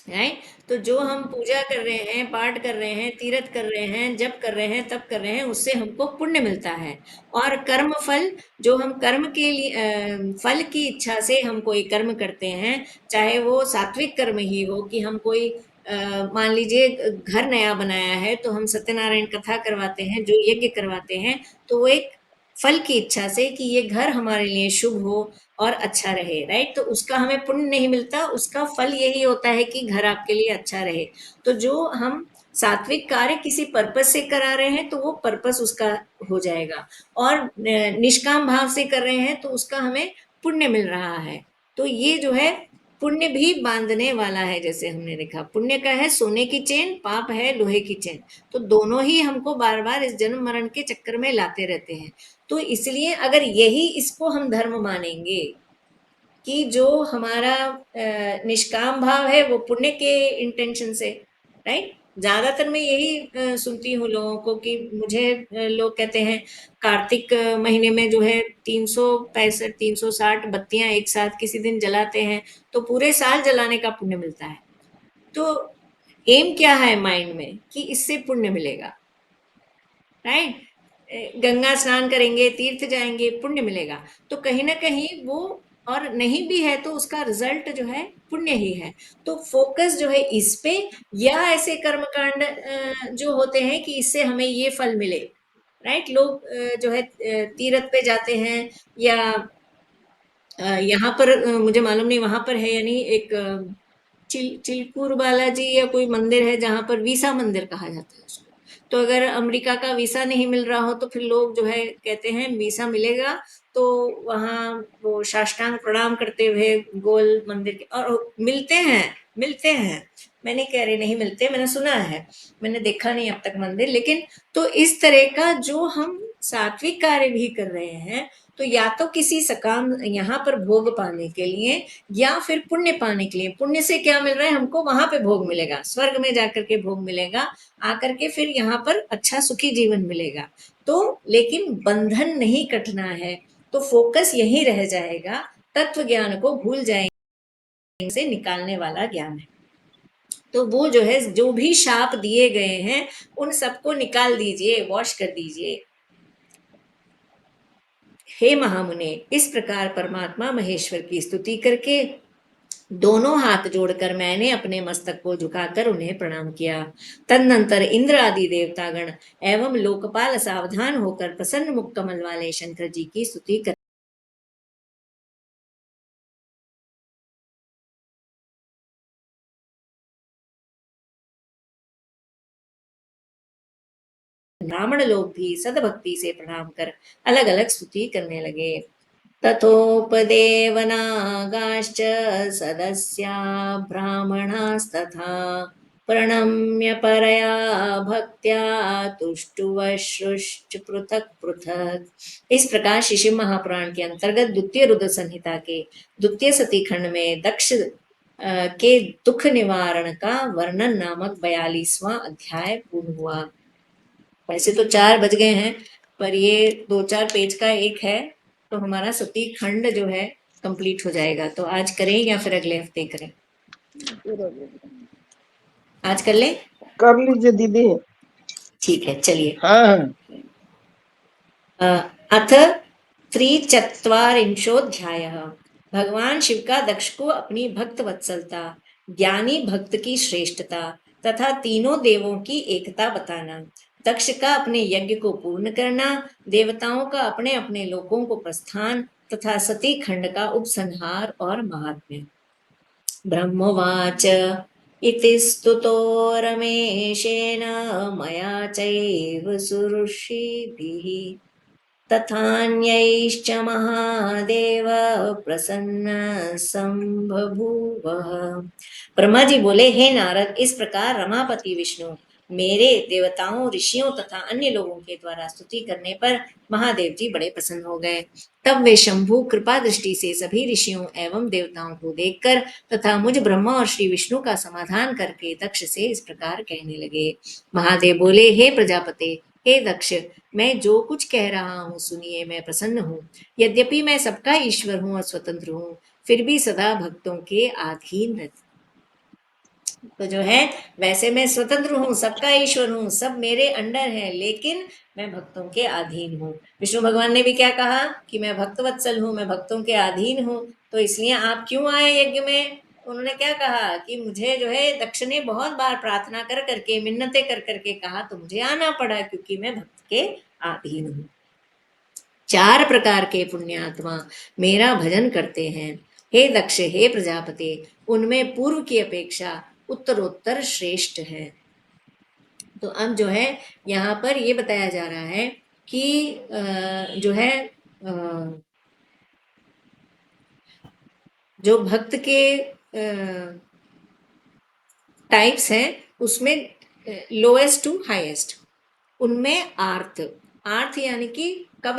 राइट। तो जो हम पूजा कर रहे हैं, पाठ कर रहे हैं, तीर्थ कर रहे हैं, जप कर रहे हैं, तप कर रहे हैं, उससे हमको पुण्य मिलता है। और कर्म फल, जो हम कर्म के लिए फल की इच्छा से हम कोई कर्म करते हैं, चाहे वो सात्विक कर्म ही हो कि हम कोई मान लीजिए घर नया बनाया है तो हम सत्यनारायण कथा करवाते हैं, जो यज्ञ करवाते हैं, तो वो एक फल की इच्छा से कि ये घर हमारे लिए शुभ हो और अच्छा रहे, राइट। तो उसका हमें पुण्य नहीं मिलता, उसका फल यही होता है कि घर आपके लिए अच्छा रहे। तो जो हम सात्विक कार्य किसी पर्पस से करा रहे हैं तो वो पर्पस उसका हो जाएगा, और निष्काम भाव से कर रहे हैं तो उसका हमें पुण्य मिल रहा है। तो ये जो है पुण्य भी बांधने वाला है। जैसे हमने देखा पुण्य का है सोने की चेन, पाप है लोहे की चेन। तो दोनों ही हमको बार बार इस जन्म मरण के चक्कर में लाते रहते हैं। तो इसलिए अगर यही इसको हम धर्म मानेंगे कि जो हमारा निष्काम भाव है वो पुण्य के इंटेंशन से, राइट। ज्यादातर मैं यही सुनती हूँ लोगों को कि मुझे लोग कहते हैं कार्तिक महीने में जो है 365 360 बत्तियां एक साथ किसी दिन जलाते हैं तो पूरे साल जलाने का पुण्य मिलता है। तो एम क्या है माइंड में कि इससे पुण्य मिलेगा, राइट। गंगा स्नान करेंगे, तीर्थ जाएंगे, पुण्य मिलेगा। तो कहीं ना कहीं वो, और नहीं भी है तो उसका रिजल्ट जो है पुण्य ही है। तो फोकस जो है इस पे, या ऐसे कर्मकांड जो होते हैं कि इससे हमें ये फल मिले, राइट। लोग जो है तीर्थ पे जाते हैं, या यहाँ पर मुझे मालूम नहीं वहां पर है या नहीं, एक चिलकूर बालाजी या कोई मंदिर है जहां पर वीसा मंदिर कहा जाता है उसको। तो अगर अमेरिका का वीसा नहीं मिल रहा हो तो फिर लोग जो है कहते हैं वीसा मिलेगा, तो वहां वो साष्टांग प्रणाम करते हुए गोल मंदिर के, और मिलते हैं। मैं नहीं कह रही नहीं मिलते, मैंने सुना है, मैंने देखा नहीं अब तक मंदिर। लेकिन तो इस तरह का जो हम सात्विक कार्य भी कर रहे हैं, तो या तो किसी सकाम यहाँ पर भोग पाने के लिए, या फिर पुण्य पाने के लिए। पुण्य से क्या मिल रहा है हमको? वहां पे भोग मिलेगा, स्वर्ग में जाकर के भोग मिलेगा, आकर के फिर यहाँ पर अच्छा सुखी जीवन मिलेगा। तो लेकिन बंधन नहीं कटना है, तो फोकस यही रह जाएगा, तत्व ज्ञान को भूल जाएंगे से निकालने वाला ज्ञान है। तो वो जो है जो भी शाप दिए गए हैं उन सबको निकाल दीजिए, वॉश कर दीजिए। हे महामुने, इस प्रकार परमात्मा महेश्वर की स्तुति करके दोनों हाथ जोड़कर मैंने अपने मस्तक को झुकाकर उन्हें प्रणाम किया। तदनंतर इंद्र आदि देवतागण एवं लोकपाल सावधान होकर प्रसन्न मुख कमल वाले शंकर जी की स्तुति कर ब्राह्मण लोग भी सदभक्ति से प्रणाम कर अलग अलग स्तुति करने लगे। तथोपदेवनागाश्च सदस्या ब्राह्मणास्तथा प्रणम्य परया भक्त्या तुष्टुवश्रुश्च पृथक पृथक। इस प्रकार शिशिर महापुराण के अंतर्गत द्वितीय रुद्र संहिता के द्वितीय सती खंड में दक्ष के दुख निवारण का वर्णन नामक 42वां अध्याय पूर्ण हुआ। वैसे तो 4 बज गए हैं, पर ये 2-4 पेज का एक है, तो हमारा सती खंड जो है कंप्लीट हो जाएगा। तो आज करें या फिर अगले हफ्ते करें? आज कर लें? कर लीजिए दीदी। ठीक है, चलिए। हाँ अथ 3चत्वारिंशोऽध्यायः। भगवान शिव का दक्ष को अपनी भक्त वत्सलता, ज्ञानी भक्त की श्रेष्ठता तथा तीनों देवों की एकता बताना, दक्ष का अपने यज्ञ को पूर्ण करना, देवताओं का अपने अपने लोकों को प्रस्थान तथा सती खंड का उपसंहार और महात्म्य। ब्रह्मोवाच इति स्तुतो रमेशेन मया चैव सुऋषिभिः तथान्यैश्च महादेव प्रसन्न संबभूवः। ब्रह्मा जी बोले, हे नारद, इस प्रकार रमापति विष्णु मेरे देवताओं, ऋषियों तथा अन्य लोगों के द्वारा स्तुति करने पर महादेव जी बड़े प्रसन्न हो गए। तब वे शंभु कृपा दृष्टि से सभी ऋषियों एवं देवताओं को देखकर तथा मुझ ब्रह्मा और श्री विष्णु का समाधान करके दक्ष से इस प्रकार कहने लगे। महादेव बोले, हे प्रजापते, हे दक्ष, मैं जो कुछ कह रहा हूँ सुनिए, मैं प्रसन्न हूँ। यद्यपि मैं सबका ईश्वर हूँ और स्वतंत्र हूँ, फिर भी सदा भक्तों के अधीन रहता। तो जो है, वैसे मैं स्वतंत्र हूँ, सबका ईश्वर हूँ, सब मेरे अंडर है, लेकिन मैं भक्तों के अधीन हूँ। विष्णु भगवान ने भी क्या कहा कि मैं भक्तवत्सल हूँ, मैं भक्तों के अधीन हूँ। तो इसलिए आप क्यों आए यज्ञ में? उन्होंने क्या कहा कि मुझे जो है दक्ष ने बहुत बार प्रार्थना कर करके, मिन्नतें कर करके कहा, तो मुझे आना पड़ा क्योंकि मैं भक्त के अधीन हूँ। 4 प्रकार के पुण्यात्मा मेरा भजन करते हैं। हे दक्ष, हे प्रजापति, उनमें पूर्व की अपेक्षा उत्तरोत्तर श्रेष्ठ है। तो अब जो है यहाँ पर ये बताया जा रहा है कि जो है जो भक्त के टाइप्स हैं उसमें लोएस्ट टू हाईएस्ट, उनमें आर्थ, आर्थ यानी कि कब